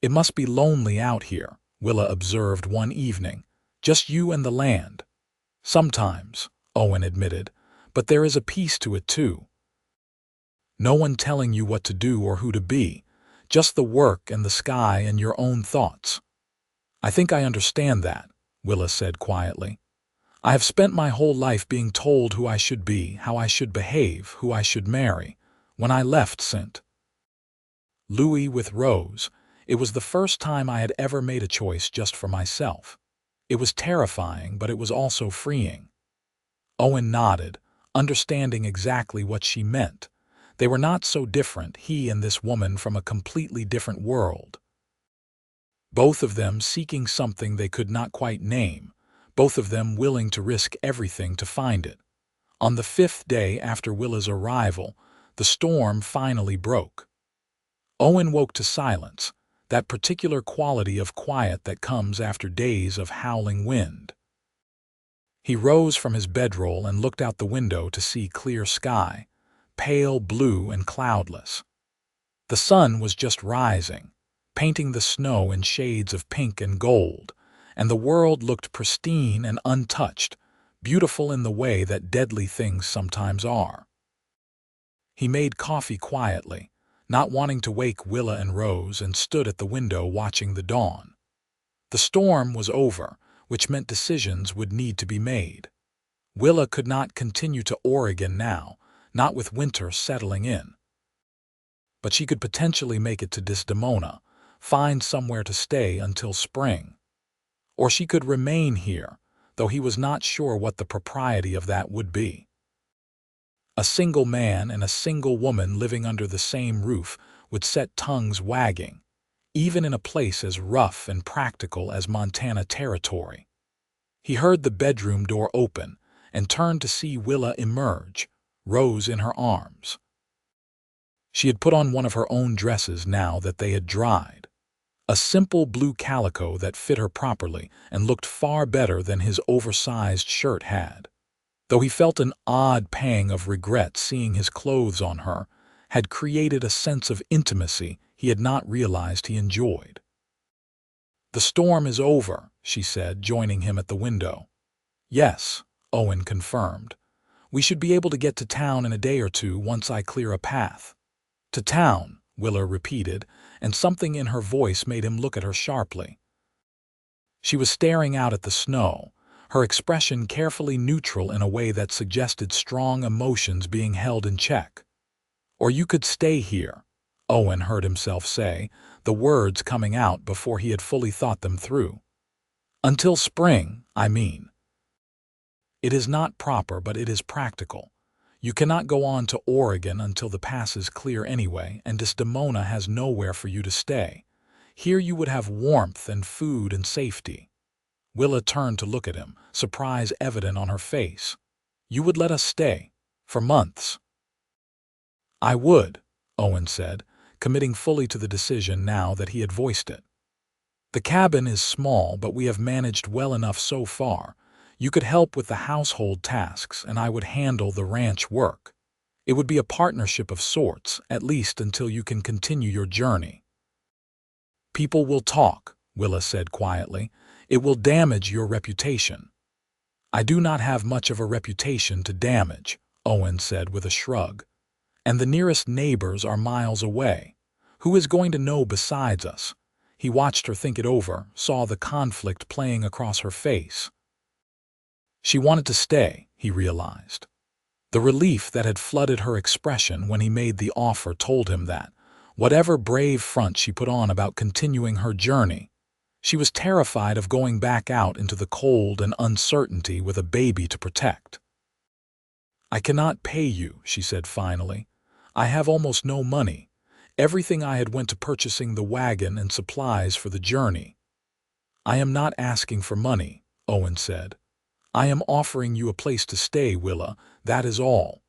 "It must be lonely out here," Willa observed one evening. "Just you and the land." "Sometimes," Owen admitted, "but there is a peace to it too. No one telling you what to do or who to be, just the work and the sky and your own thoughts." "I think I understand that," Willa said quietly. "I have spent my whole life being told who I should be, how I should behave, who I should marry. When I left St. Louis with Rose, it was the first time I had ever made a choice just for myself. It was terrifying, but it was also freeing." Owen nodded, understanding exactly what she meant. They were not so different, he and this woman from a completely different world. Both of them seeking something they could not quite name, both of them willing to risk everything to find it. On the 5th day after Willa's arrival, the storm finally broke. Owen woke to silence, that particular quality of quiet that comes after days of howling wind. He rose from his bedroll and looked out the window to see clear sky, pale blue and cloudless. The sun was just rising, painting the snow in shades of pink and gold, and the world looked pristine and untouched, beautiful in the way that deadly things sometimes are. He made coffee quietly, not wanting to wake Willa and Rose, and stood at the window watching the dawn. The storm was over, which meant decisions would need to be made. Willa could not continue to Oregon now, not with winter settling in. But she could potentially make it to Desdemona, find somewhere to stay until spring. Or she could remain here, though he was not sure what the propriety of that would be. A single man and a single woman living under the same roof would set tongues wagging, even in a place as rough and practical as Montana Territory. He heard the bedroom door open and turned to see Willa emerge, Rose in her arms. She had put on one of her own dresses now that they had dried, a simple blue calico that fit her properly and looked far better than his oversized shirt had. though he felt an odd pang of regret seeing his clothes on her, had created a sense of intimacy he had not realized he enjoyed. "The storm is over," she said, joining him at the window. "Yes," Owen confirmed. "We should be able to get to town in a day or two once I clear a path." "To town," Willa repeated, and something in her voice made him look at her sharply. She was staring out at the snow, her expression carefully neutral in a way that suggested strong emotions being held in check. "Or you could stay here," Owen heard himself say, the words coming out before he had fully thought them through. "Until spring, I mean." "It is not proper, but it is practical. You cannot go on to Oregon until the pass is clear anyway, and Desdemona has nowhere for you to stay. Here you would have warmth and food and safety." Willa turned to look at him, surprise evident on her face. "You would let us stay? For months?" "I would," Owen said, committing fully to the decision now that he had voiced it. "The cabin is small, but we have managed well enough so far. You could help with the household tasks, and I would handle the ranch work. It would be a partnership of sorts, at least until you can continue your journey." "People will talk," Willa said quietly. "It will damage your reputation." "I do not have much of a reputation to damage," Owen said with a shrug. "And the nearest neighbors are miles away. Who is going to know besides us?" He watched her think it over, saw the conflict playing across her face. She wanted to stay, he realized. The relief that had flooded her expression when he made the offer told him that, whatever brave front she put on about continuing her journey, she was terrified of going back out into the cold and uncertainty with a baby to protect. "I cannot pay you," she said finally. "I have almost no money. Everything I had went to purchasing the wagon and supplies for the journey." "I am not asking for money," Owen said. "I am offering you a place to stay, Willa, that is all.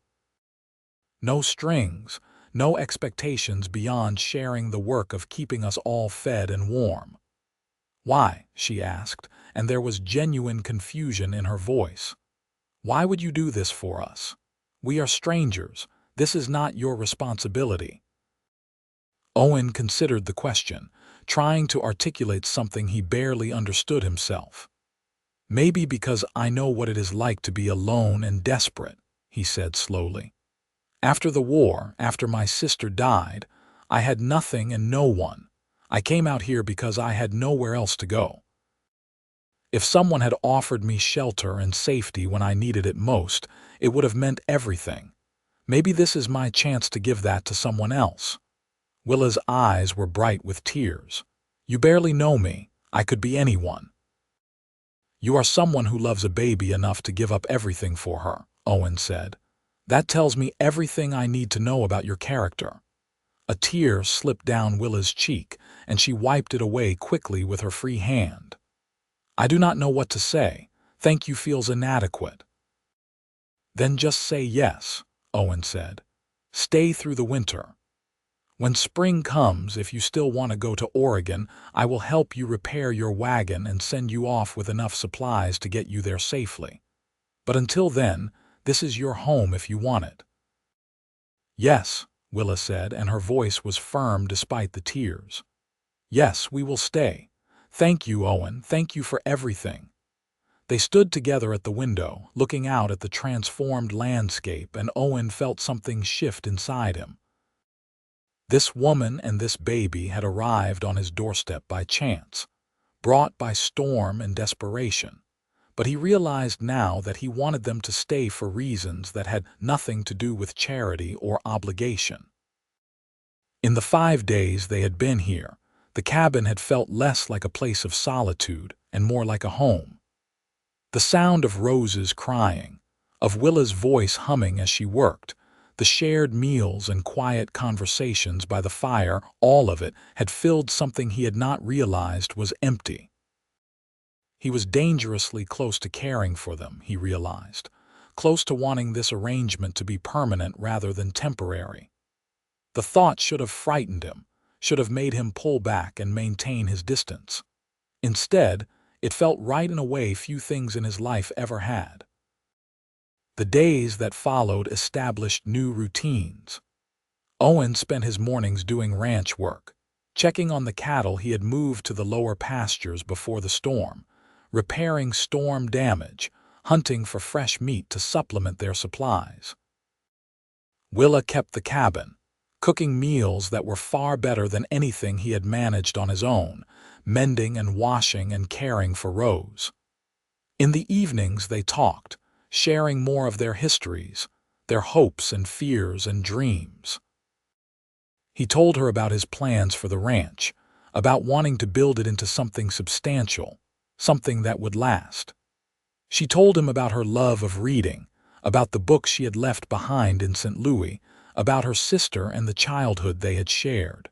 No strings, no expectations beyond sharing the work of keeping us all fed and warm." "Why?" she asked, and there was genuine confusion in her voice. "Why would you do this for us? We are strangers. This is not your responsibility." Owen considered the question, trying to articulate something he barely understood himself. "Maybe because I know what it is like to be alone and desperate," he said slowly. "After the war, after my sister died, I had nothing and no one. I came out here because I had nowhere else to go. If someone had offered me shelter and safety when I needed it most, it would have meant everything. Maybe this is my chance to give that to someone else." Willa's eyes were bright with tears. "You barely know me. I could be anyone." "You are someone who loves a baby enough to give up everything for her," Owen said. "That tells me everything I need to know about your character." A tear slipped down Willa's cheek, and she wiped it away quickly with her free hand. "I do not know what to say. Thank you feels inadequate." "Then just say yes," Owen said. "Stay through the winter. When spring comes, if you still want to go to Oregon, I will help you repair your wagon and send you off with enough supplies to get you there safely. But until then, this is your home if you want it." "Yes," Willa said, and her voice was firm despite the tears. "Yes, we will stay. Thank you, Owen. Thank you for everything." They stood together at the window, looking out at the transformed landscape, and Owen felt something shift inside him. This woman and this baby had arrived on his doorstep by chance, brought by storm and desperation, but he realized now that he wanted them to stay for reasons that had nothing to do with charity or obligation. In the 5 days they had been here, the cabin had felt less like a place of solitude and more like a home. The sound of roses crying, of Willa's voice humming as she worked, the shared meals and quiet conversations by the fire, all of it had filled something he had not realized was empty. He was dangerously close to caring for them, he realized, close to wanting this arrangement to be permanent rather than temporary. The thought should have frightened him, should have made him pull back and maintain his distance. Instead, it felt right in a way few things in his life ever had. The days that followed established new routines. Owen spent his mornings doing ranch work, checking on the cattle he had moved to the lower pastures before the storm, repairing storm damage, hunting for fresh meat to supplement their supplies. Willa kept the cabin, cooking meals that were far better than anything he had managed on his own, mending and washing and caring for Rose. In the evenings they talked, sharing more of their histories, their hopes and fears and dreams. He told her about his plans for the ranch, about wanting to build it into something substantial, something that would last. She told him about her love of reading, about the books she had left behind in St. Louis, about her sister and the childhood they had shared.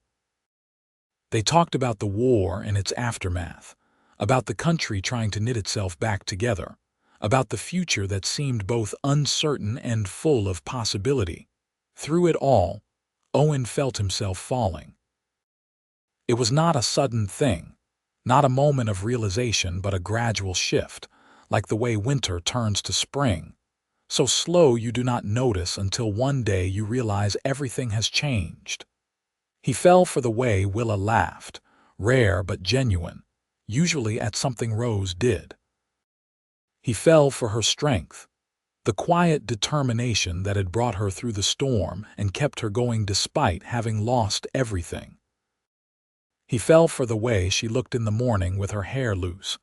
They talked about the war and its aftermath, about the country trying to knit itself back together, about the future that seemed both uncertain and full of possibility. Through it all, Owen felt himself falling. It was not a sudden thing, not a moment of realization, but a gradual shift, like the way winter turns to spring, so slow you do not notice until one day you realize everything has changed. He fell for the way Willa laughed, rare but genuine, usually at something Rose did. He fell for her strength, the quiet determination that had brought her through the storm and kept her going despite having lost everything. He fell for the way she looked in the morning with her hair loose,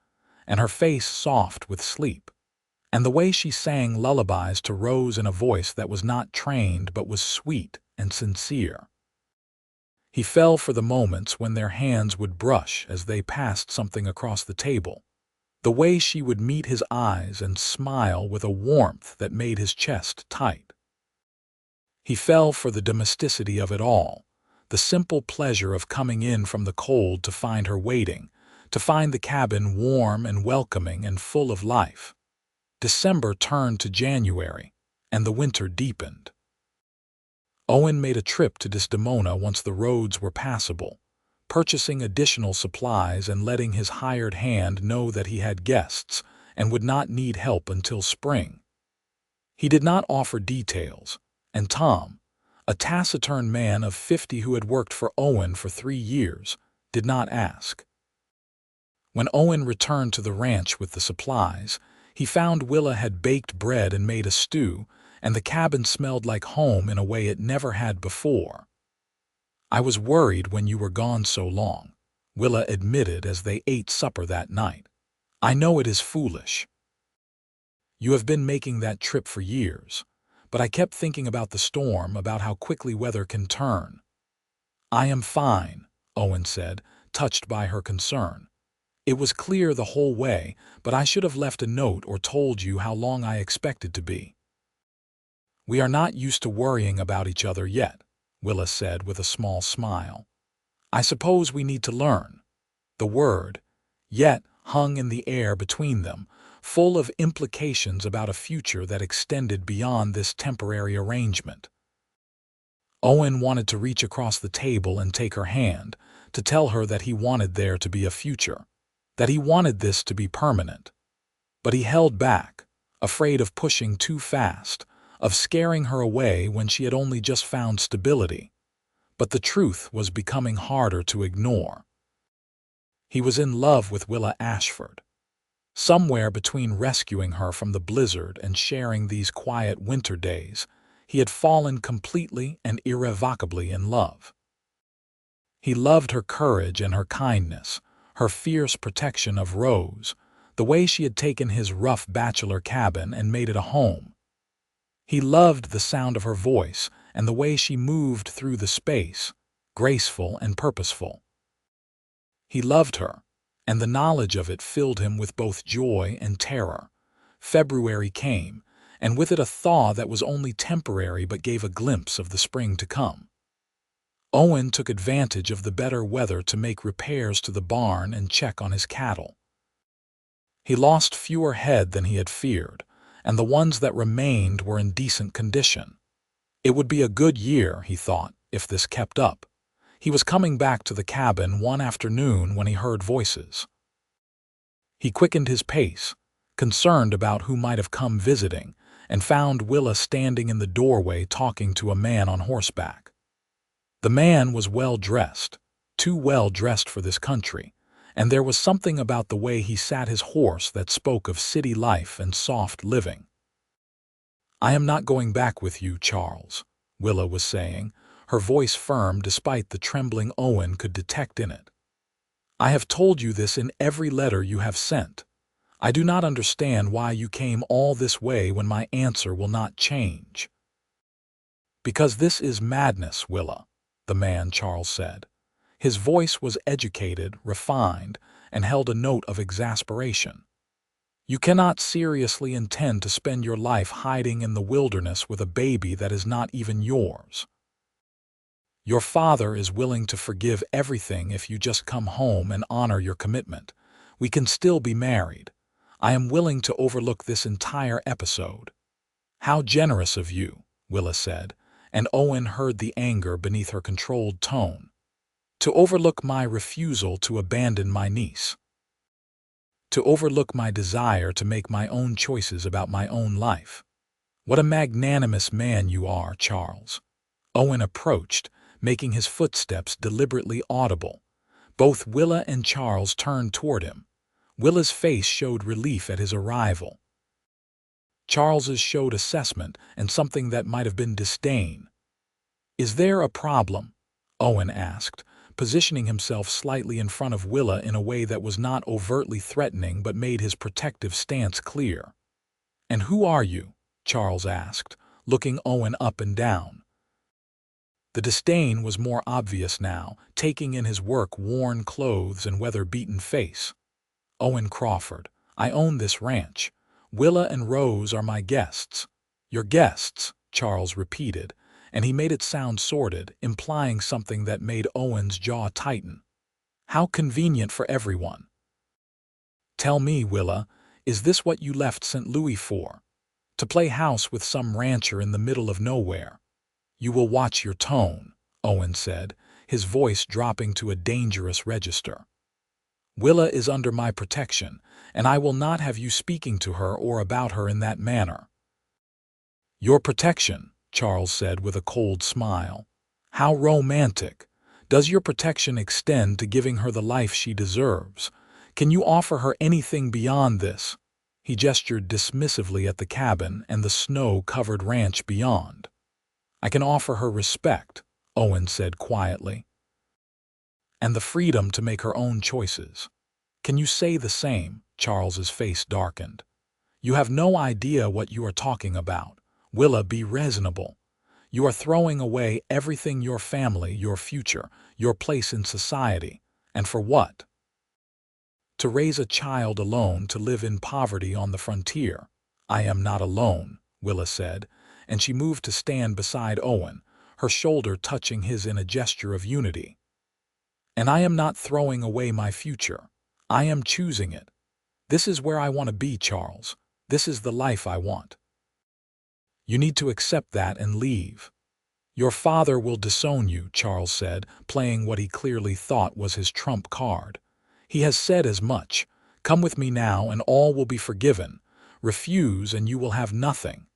and her face soft with sleep, and the way she sang lullabies to Rose in a voice that was not trained but was sweet and sincere. He fell for the moments when their hands would brush as they passed something across the table, the way she would meet his eyes and smile with a warmth that made his chest tight. He fell for the domesticity of it all, the simple pleasure of coming in from the cold to find her waiting, to find the cabin warm and welcoming and full of life. December turned to January, and the winter deepened. Owen made a trip to Desdemona once the roads were passable, purchasing additional supplies and letting his hired hand know that he had guests and would not need help until spring. He did not offer details, and Tom, a taciturn man of 50 who had worked for Owen for 3 years, did not ask. When Owen returned to the ranch with the supplies, he found Willa had baked bread and made a stew, and the cabin smelled like home in a way it never had before. "I was worried when you were gone so long," Willa admitted as they ate supper that night. "I know it is foolish. You have been making that trip for years, but I kept thinking about the storm, about how quickly weather can turn." "I am fine," Owen said, touched by her concern. "It was clear the whole way, but I should have left a note or told you how long I expected to be." "We are not used to worrying about each other yet," Willa said with a small smile. "I suppose we need to learn." The word, "yet," hung in the air between them, full of implications about a future that extended beyond this temporary arrangement. Owen wanted to reach across the table and take her hand, to tell her that he wanted there to be a future, that he wanted this to be permanent. But he held back, afraid of pushing too fast, of scaring her away when she had only just found stability. But the truth was becoming harder to ignore. He was in love with Willa Ashford. Somewhere between rescuing her from the blizzard and sharing these quiet winter days, he had fallen completely and irrevocably in love. He loved her courage and her kindness, her fierce protection of Rose, the way she had taken his rough bachelor cabin and made it a home. He loved the sound of her voice and the way she moved through the space, graceful and purposeful. He loved her, and the knowledge of it filled him with both joy and terror. February came, and with it a thaw that was only temporary but gave a glimpse of the spring to come. Owen took advantage of the better weather to make repairs to the barn and check on his cattle. He lost fewer head than he had feared, and the ones that remained were in decent condition. It would be a good year, he thought, if this kept up. He was coming back to the cabin one afternoon when he heard voices. He quickened his pace, concerned about who might have come visiting, and found Willa standing in the doorway talking to a man on horseback. The man was well-dressed, too well-dressed for this country, and there was something about the way he sat his horse that spoke of city life and soft living. "I am not going back with you, Charles," Willa was saying, her voice firm despite the trembling Owen could detect in it. "I have told you this in every letter you have sent. I do not understand why you came all this way when my answer will not change." "Because this is madness, Willa," the man Charles said. His voice was educated, refined, and held a note of exasperation. "You cannot seriously intend to spend your life hiding in the wilderness with a baby that is not even yours. Your father is willing to forgive everything if you just come home and honor your commitment. We can still be married. I am willing to overlook this entire episode." "How generous of you," Willa said, and Owen heard the anger beneath her controlled tone. "To overlook my refusal to abandon my niece. To overlook my desire to make my own choices about my own life. What a magnanimous man you are, Charles." Owen approached, making his footsteps deliberately audible. Both Willa and Charles turned toward him. Willa's face showed relief at his arrival. Charles's showed assessment and something that might have been disdain. "Is there a problem?" Owen asked, positioning himself slightly in front of Willa in a way that was not overtly threatening but made his protective stance clear. "And who are you?" Charles asked, looking Owen up and down. The disdain was more obvious now, taking in his work-worn clothes and weather-beaten face. "Owen Crawford. I own this ranch. Willa and Rose are my guests." "Your guests," Charles repeated, and he made it sound sordid, implying something that made Owen's jaw tighten. "How convenient for everyone." "Tell me, Willa, is this what you left St. Louis for? To play house with some rancher in the middle of nowhere?" "You will watch your tone," Owen said, his voice dropping to a dangerous register. "Willa is under my protection, and I will not have you speaking to her or about her in that manner." "Your protection," Charles said with a cold smile. "How romantic! Does your protection extend to giving her the life she deserves? Can you offer her anything beyond this?" He gestured dismissively at the cabin and the snow-covered ranch beyond. "I can offer her respect," Owen said quietly. "And the freedom to make her own choices. Can you say the same?" Charles's face darkened. "You have no idea what you are talking about. Willa, be reasonable. You are throwing away everything, your family, your future, your place in society. And for what? To raise a child alone, to live in poverty on the frontier." "I am not alone," Willa said, and she moved to stand beside Owen, her shoulder touching his in a gesture of unity. "And I am not throwing away my future. I am choosing it. This is where I want to be, Charles. This is the life I want. You need to accept that and leave." "Your father will disown you," Charles said, playing what he clearly thought was his trump card. "He has said as much. Come with me now and all will be forgiven. Refuse and you will have nothing."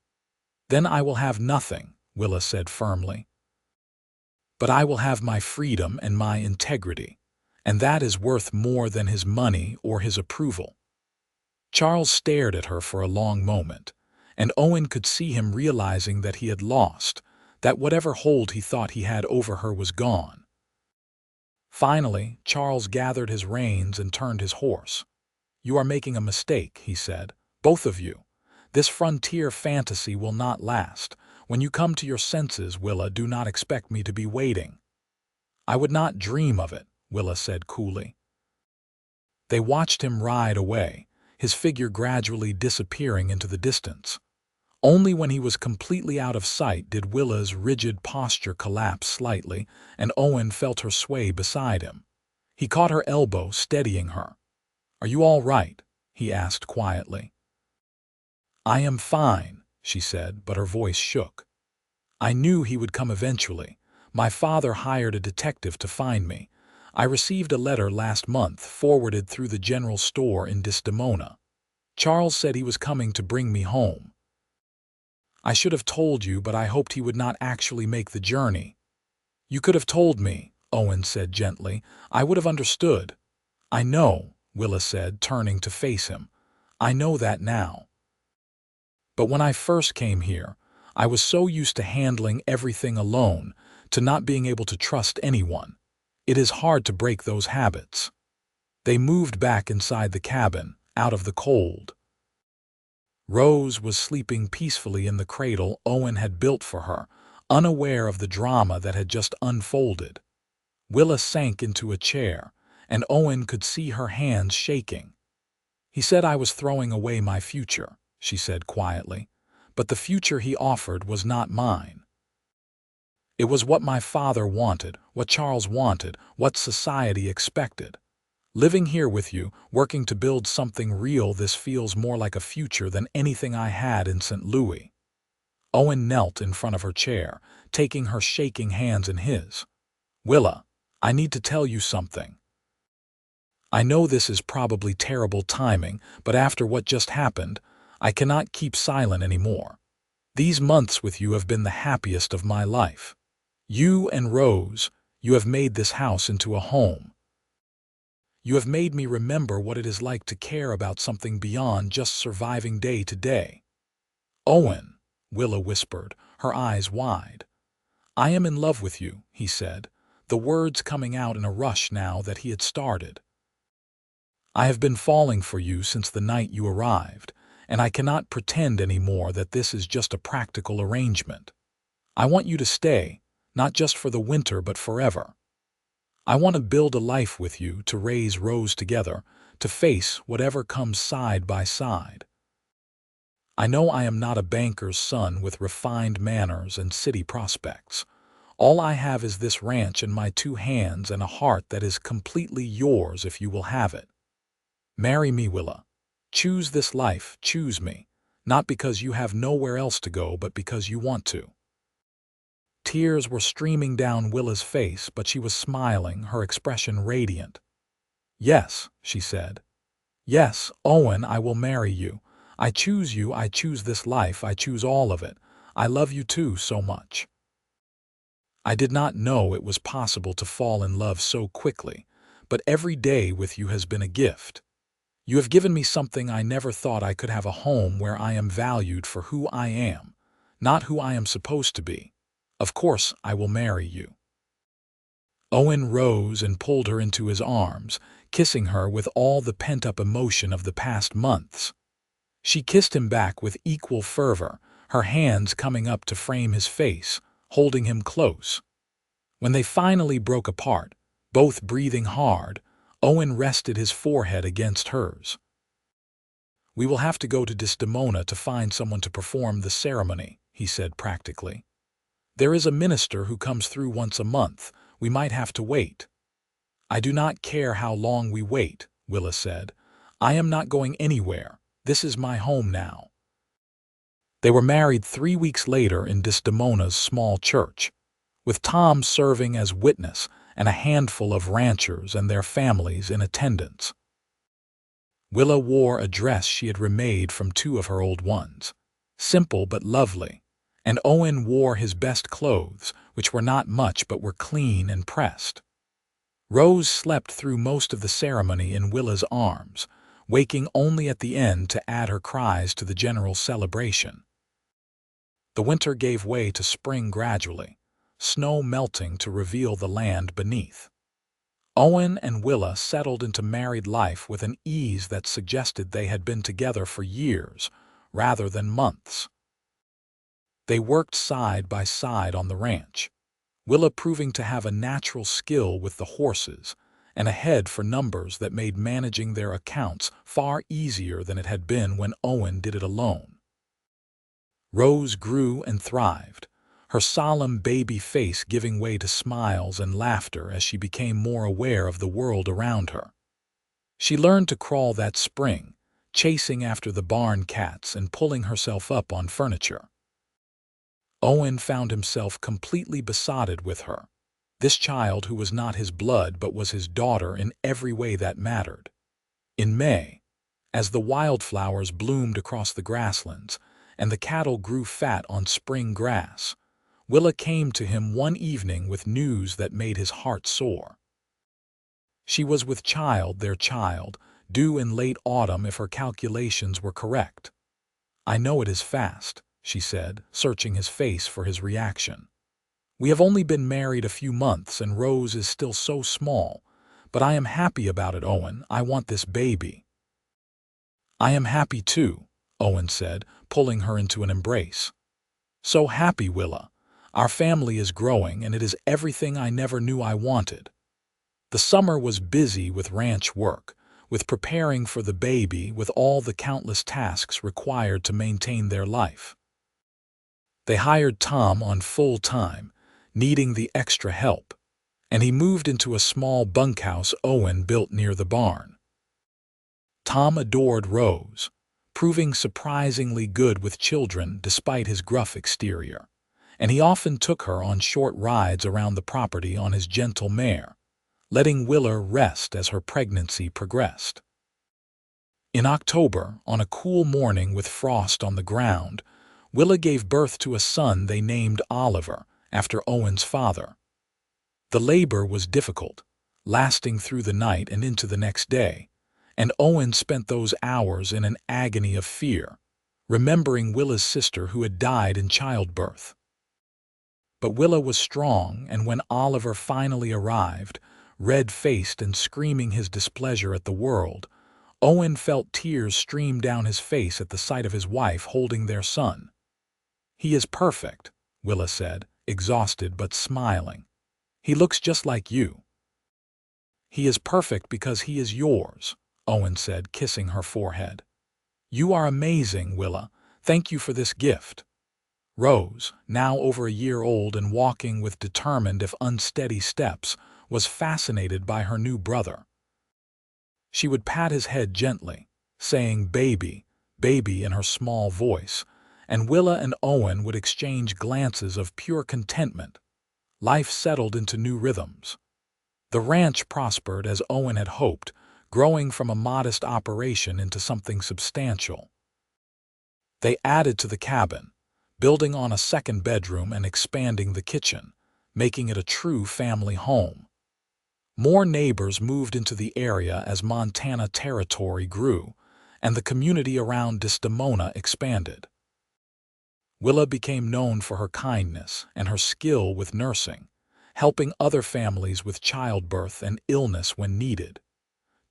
"Then I will have nothing," Willa said firmly. "But I will have my freedom and my integrity, and that is worth more than his money or his approval." Charles stared at her for a long moment, and Owen could see him realizing that he had lost, that whatever hold he thought he had over her was gone. Finally, Charles gathered his reins and turned his horse. "You are making a mistake," he said. "Both of you. This frontier fantasy will not last. When you come to your senses, Willa, do not expect me to be waiting." "I would not dream of it," Willa said coolly. They watched him ride away, his figure gradually disappearing into the distance. Only when he was completely out of sight did Willa's rigid posture collapse slightly, and Owen felt her sway beside him. He caught her elbow, steadying her. "Are you all right?" he asked quietly. "I am fine," she said, but her voice shook. "I knew he would come eventually. My father hired a detective to find me. I received a letter last month forwarded through the general store in Desdemona. Charles said he was coming to bring me home." I should have told you, but I hoped he would not actually make the journey." "You could have told me," Owen said gently. "I would have understood." "I know," Willa said, turning to face him. "I know that now. But when I first came here, I was so used to handling everything alone, to not being able to trust anyone. It is hard to break those habits." They moved back inside the cabin, out of the cold. Rose was sleeping peacefully in the cradle Owen had built for her, unaware of the drama that had just unfolded. Willa sank into a chair, and Owen could see her hands shaking. "He said I was throwing away my future," she said quietly, "but the future he offered was not mine. It was what my father wanted, what Charles wanted, what society expected. Living here with you, working to build something real, this feels more like a future than anything I had in St. Louis." Owen knelt in front of her chair, taking her shaking hands in his. "Willa, I need to tell you something. I know this is probably terrible timing, but after what just happened, I cannot keep silent anymore. These months with you have been the happiest of my life. You and Rose, you have made this house into a home. You have made me remember what it is like to care about something beyond just surviving day to day." "Owen," Willa whispered, her eyes wide. "I am in love with you," he said, the words coming out in a rush now that he had started. "I have been falling for you since the night you arrived, and I cannot pretend anymore that this is just a practical arrangement. I want you to stay, not just for the winter but forever. I want to build a life with you, to raise Rose together, to face whatever comes side by side. I know I am not a banker's son with refined manners and city prospects. All I have is this ranch in my 2 hands and a heart that is completely yours if you will have it. Marry me, Willa. Choose this life, choose me, not because you have nowhere else to go, but because you want to." Tears were streaming down Willa's face, but she was smiling, her expression radiant. "Yes," she said. "Yes, Owen, I will marry you. I choose you, I choose this life, I choose all of it. I love you too so much. I did not know it was possible to fall in love so quickly, but every day with you has been a gift. You have given me something I never thought I could have, a home where I am valued for who I am, not who I am supposed to be. Of course, I will marry you." Owen rose and pulled her into his arms, kissing her with all the pent-up emotion of the past months. She kissed him back with equal fervor, her hands coming up to frame his face, holding him close. When they finally broke apart, both breathing hard, Owen rested his forehead against hers. "We will have to go to Desdemona to find someone to perform the ceremony," he said practically. "There is a minister who comes through once a month. We might have to wait." "I do not care how long we wait," Willa said. "I am not going anywhere. This is my home now." They were married 3 weeks later in Desdemona's small church, with Tom serving as witness and a handful of ranchers and their families in attendance. Willa wore a dress she had remade from 2 of her old ones, simple but lovely, and Owen wore his best clothes, which were not much but were clean and pressed. Rose slept through most of the ceremony in Willa's arms, waking only at the end to add her cries to the general celebration. The winter gave way to spring gradually, snow melting to reveal the land beneath. Owen and Willa settled into married life with an ease that suggested they had been together for years, rather than months. They worked side by side on the ranch, Willa proving to have a natural skill with the horses and a head for numbers that made managing their accounts far easier than it had been when Owen did it alone. Rose grew and thrived, her solemn baby face giving way to smiles and laughter as she became more aware of the world around her. She learned to crawl that spring, chasing after the barn cats and pulling herself up on furniture. Owen found himself completely besotted with her, this child who was not his blood but was his daughter in every way that mattered. In May, as the wildflowers bloomed across the grasslands, and the cattle grew fat on spring grass. Willa came to him one evening with news that made his heart soar. She was with child, their child, due in late autumn if her calculations were correct. "I know it is fast," she said, searching his face for his reaction. "We have only been married a few months and Rose is still so small, but I am happy about it, Owen. I want this baby." "I am happy too," Owen said, pulling her into an embrace. "So happy, Willa. Our family is growing and it is everything I never knew I wanted." The summer was busy with ranch work, with preparing for the baby, with all the countless tasks required to maintain their life. They hired Tom on full time, needing the extra help, and he moved into a small bunkhouse Owen built near the barn. Tom adored Rose, proving surprisingly good with children despite his gruff exterior, and he often took her on short rides around the property on his gentle mare, letting Willa rest as her pregnancy progressed. In October, on a cool morning with frost on the ground, Willa gave birth to a son they named Oliver, after Owen's father. The labor was difficult, lasting through the night and into the next day, and Owen spent those hours in an agony of fear, remembering Willa's sister who had died in childbirth. But Willa was strong, and when Oliver finally arrived, red-faced and screaming his displeasure at the world, Owen felt tears stream down his face at the sight of his wife holding their son. "He is perfect," Willa said, exhausted but smiling. "He looks just like you." "He is perfect because he is yours," Owen said, kissing her forehead. "You are amazing, Willa. Thank you for this gift." Rose, now over a year old and walking with determined if unsteady steps, was fascinated by her new brother. She would pat his head gently, saying "baby, baby" in her small voice, and Willa and Owen would exchange glances of pure contentment. Life settled into new rhythms. The ranch prospered as Owen had hoped, growing from a modest operation into something substantial. They added to the cabin, building on a second bedroom and expanding the kitchen, making it a true family home. More neighbors moved into the area as Montana territory grew, and the community around Desdemona expanded. Willa became known for her kindness and her skill with nursing, helping other families with childbirth and illness when needed.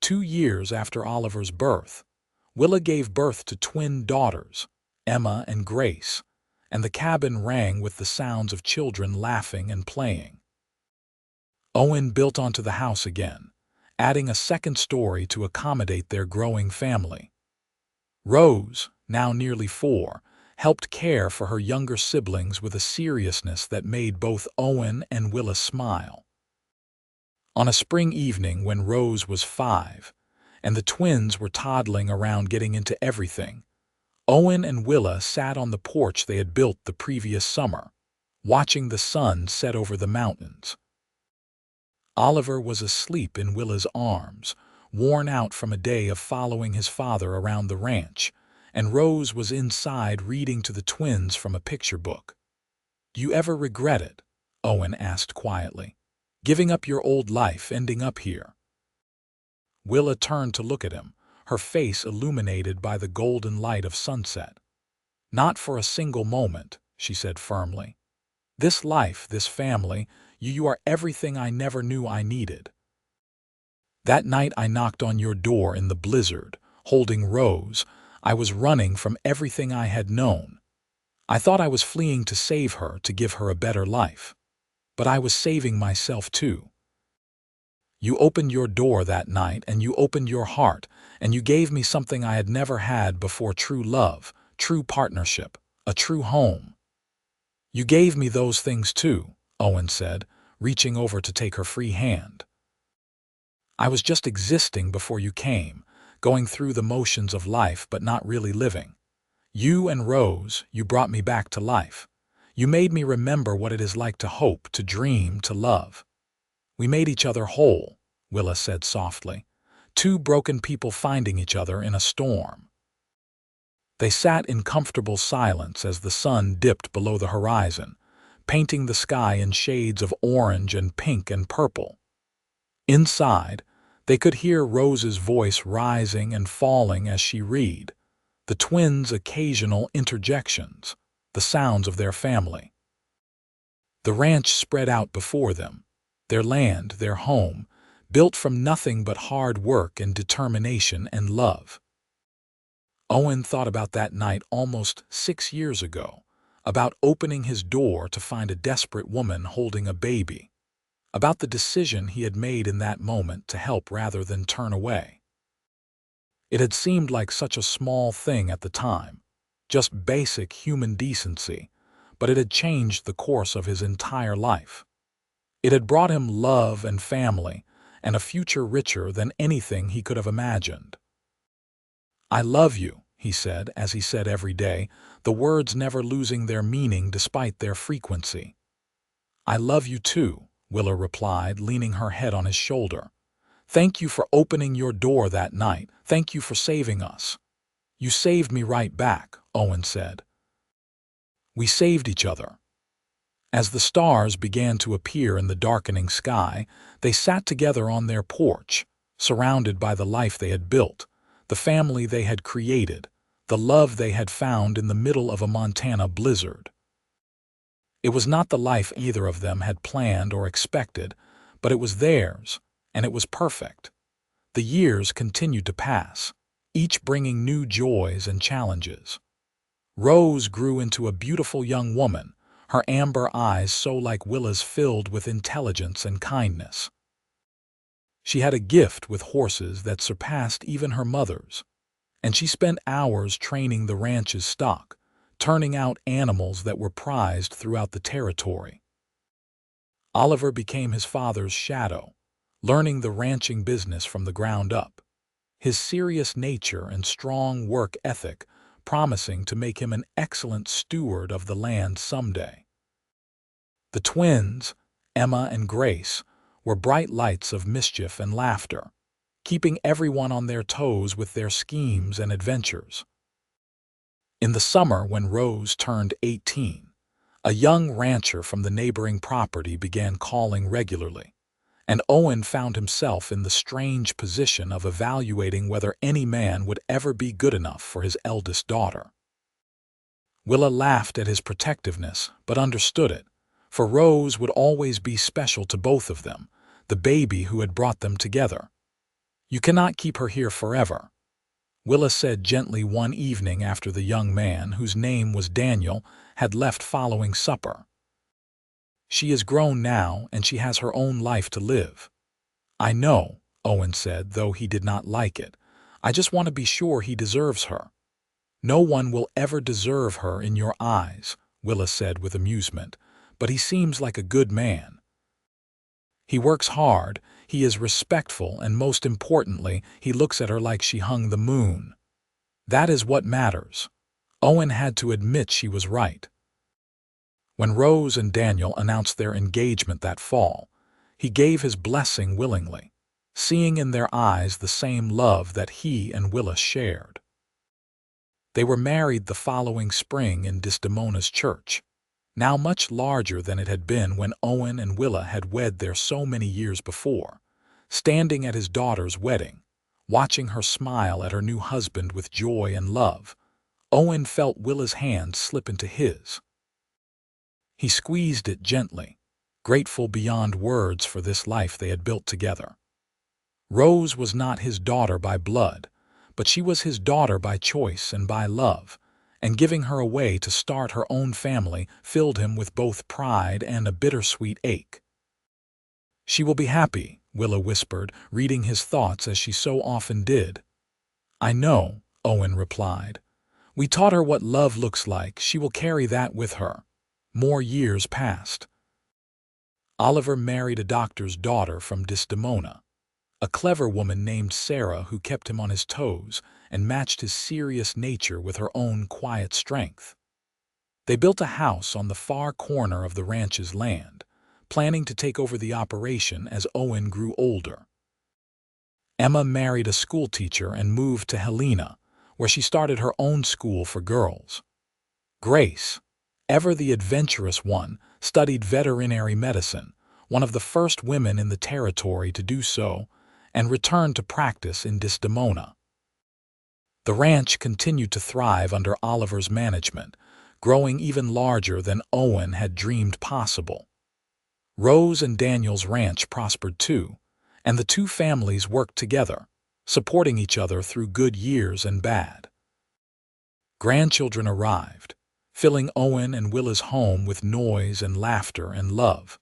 2 years after Oliver's birth, Willa gave birth to twin daughters, Emma and Grace, and the cabin rang with the sounds of children laughing and playing. Owen built onto the house again, adding a second story to accommodate their growing family. Rose, now nearly 4, helped care for her younger siblings with a seriousness that made both Owen and Willa smile. On a spring evening when Rose was 5, and the twins were toddling around getting into everything, Owen and Willa sat on the porch they had built the previous summer, watching the sun set over the mountains. Oliver was asleep in Willa's arms, worn out from a day of following his father around the ranch, and Rose was inside reading to the twins from a picture book. "Do you ever regret it?" Owen asked quietly. "Giving up your old life, ending up here?" Willa turned to look at him, her face illuminated by the golden light of sunset. "Not for a single moment," she said firmly. "This life, this family, you are everything I never knew I needed." That night I knocked on your door in the blizzard, holding Rose. I was running from everything I had known. I thought I was fleeing to save her, to give her a better life. But I was saving myself too. You opened your door that night, and you opened your heart, and you gave me something I had never had before: true love, true partnership, a true home. You gave me those things too, Owen said, reaching over to take her free hand. I was just existing before you came, going through the motions of life but not really living. You and Rose, you brought me back to life. You made me remember what it is like to hope, to dream, to love. We made each other whole, Willa said softly. 2 broken people finding each other in a storm. They sat in comfortable silence as the sun dipped below the horizon, painting the sky in shades of orange and pink and purple. Inside, they could hear Rose's voice rising and falling as she read, the twins' occasional interjections, the sounds of their family. The ranch spread out before them, their land, their home, built from nothing but hard work and determination and love. Owen thought about that night almost 6 years ago, about opening his door to find a desperate woman holding a baby, about the decision he had made in that moment to help rather than turn away. It had seemed like such a small thing at the time, just basic human decency, but it had changed the course of his entire life. It had brought him love and family, and a future richer than anything he could have imagined. "I love you," he said, as he said every day, the words never losing their meaning despite their frequency. "I love you too," Willa replied, leaning her head on his shoulder. "Thank you for opening your door that night. Thank you for saving us." "You saved me right back," Owen said. "We saved each other." As the stars began to appear in the darkening sky, they sat together on their porch, surrounded by the life they had built, the family they had created, the love they had found in the middle of a Montana blizzard. It was not the life either of them had planned or expected, but it was theirs, and it was perfect. The years continued to pass, each bringing new joys and challenges. Rose grew into a beautiful young woman, her amber eyes so like Willa's filled with intelligence and kindness. She had a gift with horses that surpassed even her mother's, and she spent hours training the ranch's stock, turning out animals that were prized throughout the territory. Oliver became his father's shadow, learning the ranching business from the ground up, his serious nature and strong work ethic promising to make him an excellent steward of the land someday. The twins, Emma and Grace, were bright lights of mischief and laughter, keeping everyone on their toes with their schemes and adventures. In the summer, when Rose turned 18, a young rancher from the neighboring property began calling regularly, and Owen found himself in the strange position of evaluating whether any man would ever be good enough for his eldest daughter. Willa laughed at his protectiveness, but understood it, for Rose would always be special to both of them, the baby who had brought them together. "You cannot keep her here forever," Willa said gently one evening after the young man, whose name was Daniel, had left following supper. "She is grown now, and she has her own life to live." "I know," Owen said, though he did not like it. "I just want to be sure he deserves her." "No one will ever deserve her in your eyes," Willa said with amusement, "but he seems like a good man. He works hard, he is respectful, and most importantly, he looks at her like she hung the moon. That is what matters." Owen had to admit she was right. When Rose and Daniel announced their engagement that fall, he gave his blessing willingly, seeing in their eyes the same love that he and Willa shared. They were married the following spring in Desdemona's church, now much larger than it had been when Owen and Willa had wed there so many years before. Standing at his daughter's wedding, watching her smile at her new husband with joy and love, Owen felt Willa's hand slip into his. He squeezed it gently, grateful beyond words for this life they had built together. Rose was not his daughter by blood, but she was his daughter by choice and by love, and giving her away to start her own family filled him with both pride and a bittersweet ache. "She will be happy," Willa whispered, reading his thoughts as she so often did. "I know," Owen replied. "We taught her what love looks like. She will carry that with her." More years passed. Oliver married a doctor's daughter from Desdemona, a clever woman named Sarah who kept him on his toes and matched his serious nature with her own quiet strength. They built a house on the far corner of the ranch's land, planning to take over the operation as Owen grew older. Emma married a schoolteacher and moved to Helena, where she started her own school for girls. Grace, ever the adventurous one, studied veterinary medicine, one of the first women in the territory to do so, and returned to practice in Desdemona. The ranch continued to thrive under Oliver's management, growing even larger than Owen had dreamed possible. Rose and Daniel's ranch prospered too, and the two families worked together, supporting each other through good years and bad. Grandchildren arrived, filling Owen and Willa's home with noise and laughter and love.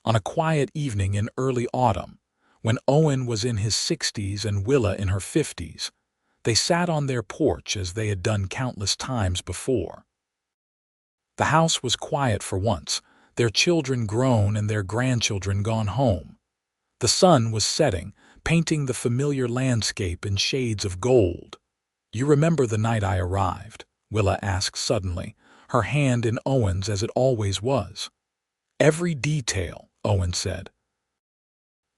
On a quiet evening in early autumn, when Owen was in his 60s and Willa in her 50s, they sat on their porch as they had done countless times before. The house was quiet for once, their children grown and their grandchildren gone home. The sun was setting, painting the familiar landscape in shades of gold. "You remember the night I arrived?" Willa asked suddenly, her hand in Owen's as it always was. "Every detail," Owen said.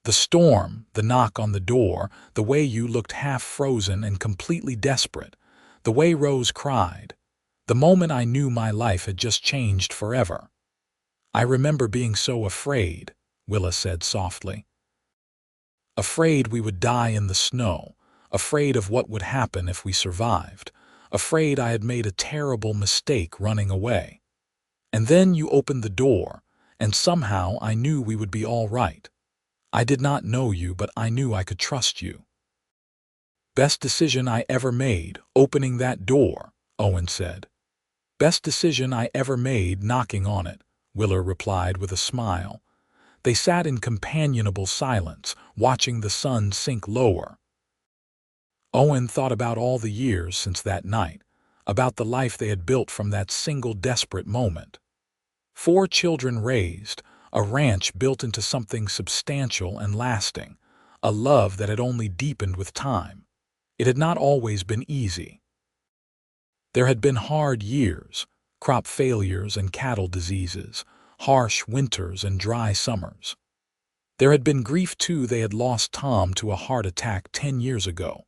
"The storm, the knock on the door, the way you looked half frozen and completely desperate, the way Rose cried. The moment I knew my life had just changed forever." "I remember being so afraid," Willa said softly. "Afraid we would die in the snow, afraid of what would happen if we survived, afraid I had made a terrible mistake running away. And then you opened the door, and somehow I knew we would be all right. I did not know you, but I knew I could trust you." "Best decision I ever made, opening that door," Owen said. "Best decision I ever made knocking on it," Willa replied with a smile. They sat in companionable silence, watching the sun sink lower. Owen thought about all the years since that night, about the life they had built from that single desperate moment. 4 children raised, a ranch built into something substantial and lasting, a love that had only deepened with time. It had not always been easy. There had been hard years, crop failures and cattle diseases, harsh winters and dry summers. There had been grief too. They had lost Tom to a heart attack 10 years ago,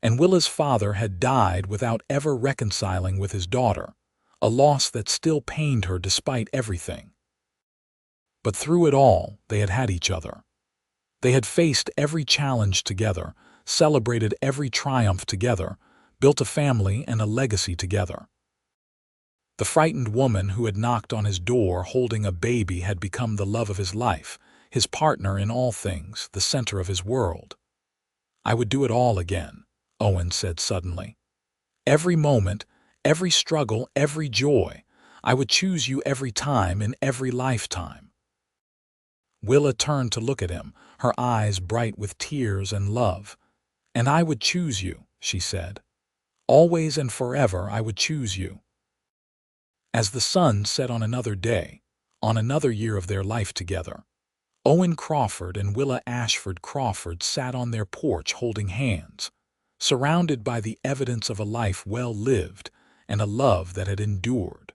and Willa's father had died without ever reconciling with his daughter, a loss that still pained her despite everything. But through it all, they had had each other. They had faced every challenge together, celebrated every triumph together, built a family and a legacy together. The frightened woman who had knocked on his door holding a baby had become the love of his life, his partner in all things, the center of his world. "I would do it all again," Owen said suddenly. "Every moment, every struggle, every joy. I would choose you every time in every lifetime." Willa turned to look at him, her eyes bright with tears and love. "And I would choose you," she said. "Always and forever I would choose you." As the sun set on another day, on another year of their life together, Owen Crawford and Willa Ashford Crawford sat on their porch holding hands, surrounded by the evidence of a life well lived and a love that had endured.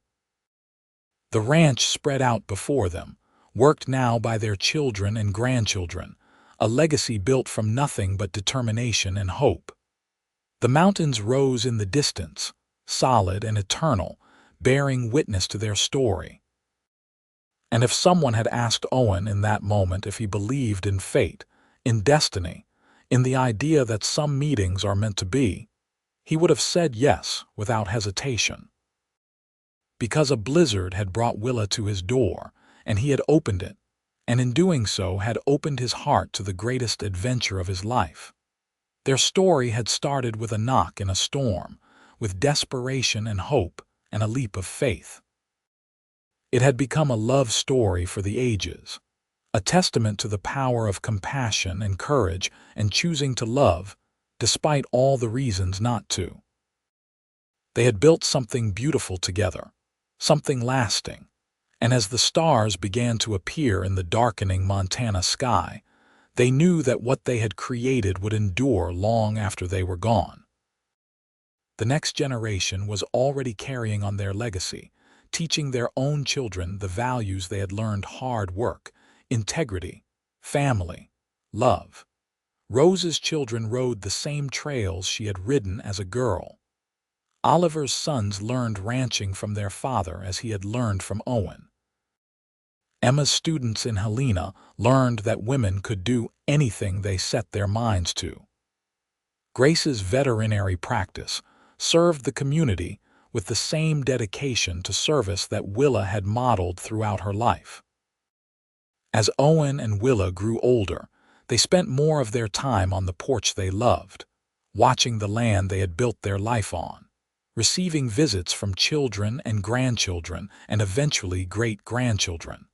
The ranch spread out before them, worked now by their children and grandchildren, a legacy built from nothing but determination and hope. The mountains rose in the distance, solid and eternal, bearing witness to their story. And if someone had asked Owen in that moment if he believed in fate, in destiny, in the idea that some meetings are meant to be, he would have said yes without hesitation. Because a blizzard had brought Willa to his door, and he had opened it, and in doing so had opened his heart to the greatest adventure of his life. Their story had started with a knock in a storm, with desperation and hope and a leap of faith. It had become a love story for the ages, a testament to the power of compassion and courage and choosing to love, despite all the reasons not to. They had built something beautiful together, something lasting, and as the stars began to appear in the darkening Montana sky, they knew that what they had created would endure long after they were gone. The next generation was already carrying on their legacy, teaching their own children the values they had learned: hard work, integrity, family, love. Rose's children rode the same trails she had ridden as a girl. Oliver's sons learned ranching from their father as he had learned from Owen. Emma's students in Helena learned that women could do anything they set their minds to. Grace's veterinary practice served the community with the same dedication to service that Willa had modeled throughout her life. As Owen and Willa grew older, they spent more of their time on the porch they loved, watching the land they had built their life on, receiving visits from children and grandchildren and eventually great-grandchildren.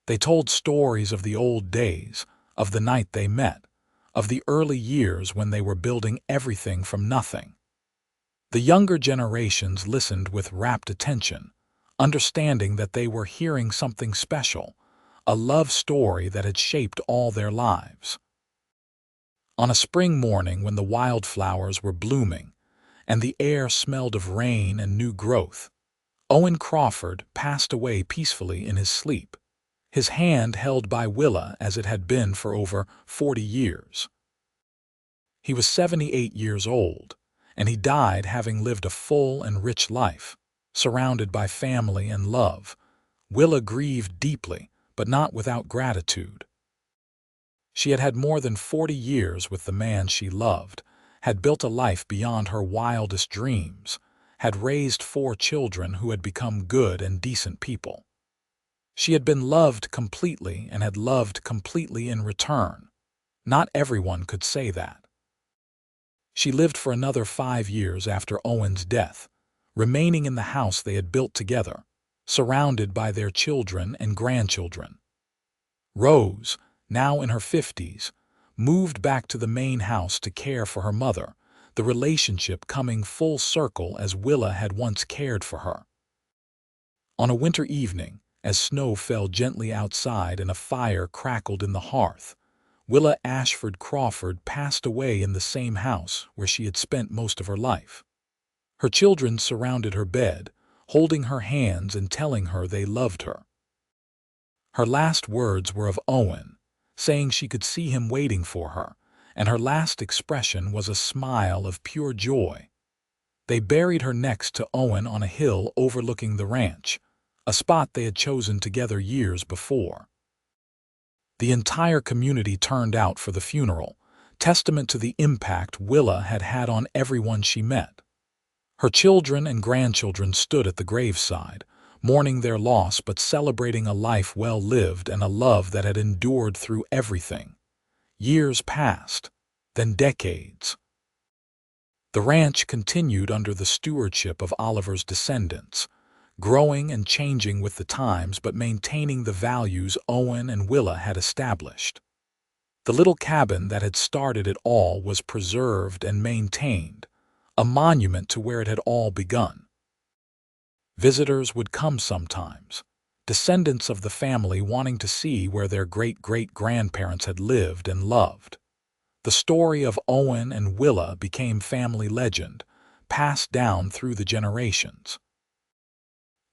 They told stories of the old days, of the night they met, of the early years when they were building everything from nothing. The younger generations listened with rapt attention, understanding that they were hearing something special, a love story that had shaped all their lives. On a spring morning when the wildflowers were blooming and the air smelled of rain and new growth, Owen Crawford passed away peacefully in his sleep, his hand held by Willa as it had been for over 40 years. He was 78 years old, and he died having lived a full and rich life, surrounded by family and love. Willa grieved deeply, but not without gratitude. She had had more than 40 years with the man she loved, had built a life beyond her wildest dreams, had raised 4 children who had become good and decent people. She had been loved completely and had loved completely in return. Not everyone could say that. She lived for another 5 years after Owen's death, remaining in the house they had built together, surrounded by their children and grandchildren. Rose, now in her 50s, moved back to the main house to care for her mother, the relationship coming full circle as Willa had once cared for her. On a winter evening, as snow fell gently outside and a fire crackled in the hearth, Willa Ashford Crawford passed away in the same house where she had spent most of her life. Her children surrounded her bed, holding her hands and telling her they loved her. Her last words were of Owen, saying she could see him waiting for her, and her last expression was a smile of pure joy. They buried her next to Owen on a hill overlooking the ranch, a spot they had chosen together years before. The entire community turned out for the funeral, testament to the impact Willa had had on everyone she met. Her children and grandchildren stood at the graveside, mourning their loss but celebrating a life well lived and a love that had endured through everything. Years passed, then decades. The ranch continued under the stewardship of Oliver's descendants, growing and changing with the times but maintaining the values Owen and Willa had established. The little cabin that had started it all was preserved and maintained, a monument to where it had all begun. Visitors would come sometimes, descendants of the family wanting to see where their great-great-grandparents had lived and loved. The story of Owen and Willa became family legend, passed down through the generations.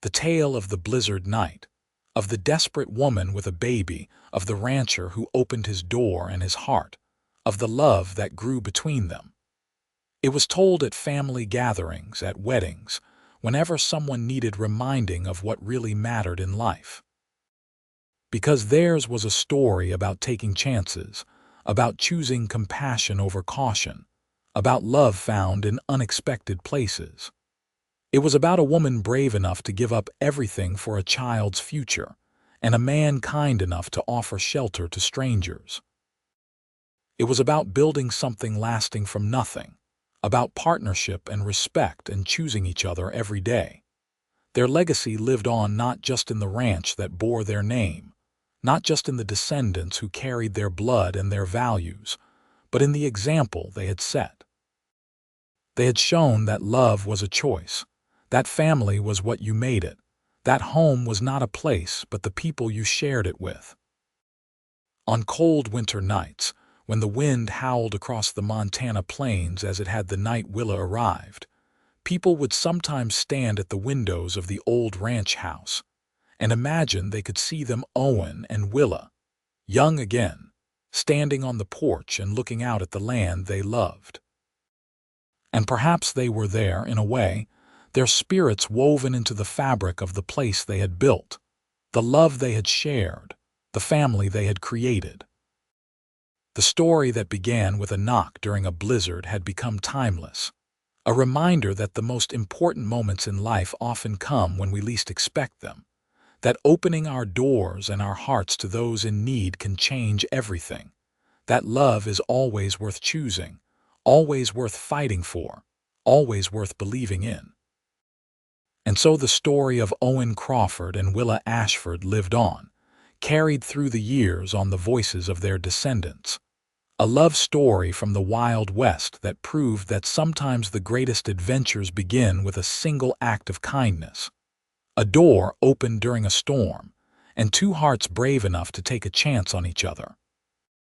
The tale of the blizzard night, of the desperate woman with a baby, of the rancher who opened his door and his heart, of the love that grew between them. It was told at family gatherings, at weddings, whenever someone needed reminding of what really mattered in life. Because theirs was a story about taking chances, about choosing compassion over caution, about love found in unexpected places. It was about a woman brave enough to give up everything for a child's future, and a man kind enough to offer shelter to strangers. It was about building something lasting from nothing, about partnership and respect and choosing each other every day. Their legacy lived on not just in the ranch that bore their name, not just in the descendants who carried their blood and their values, but in the example they had set. They had shown that love was a choice, that family was what you made it, that home was not a place but the people you shared it with. On cold winter nights, when the wind howled across the Montana plains as it had the night Willa arrived, people would sometimes stand at the windows of the old ranch house and imagine they could see them, Owen and Willa, young again, standing on the porch and looking out at the land they loved. And perhaps they were there, in a way, their spirits woven into the fabric of the place they had built, the love they had shared, the family they had created. The story that began with a knock during a blizzard had become timeless, a reminder that the most important moments in life often come when we least expect them, that opening our doors and our hearts to those in need can change everything, that love is always worth choosing, always worth fighting for, always worth believing in. And so the story of Owen Crawford and Willa Ashford lived on, carried through the years on the voices of their descendants. A love story from the Wild West that proved that sometimes the greatest adventures begin with a single act of kindness. A door opened during a storm, and two hearts brave enough to take a chance on each other.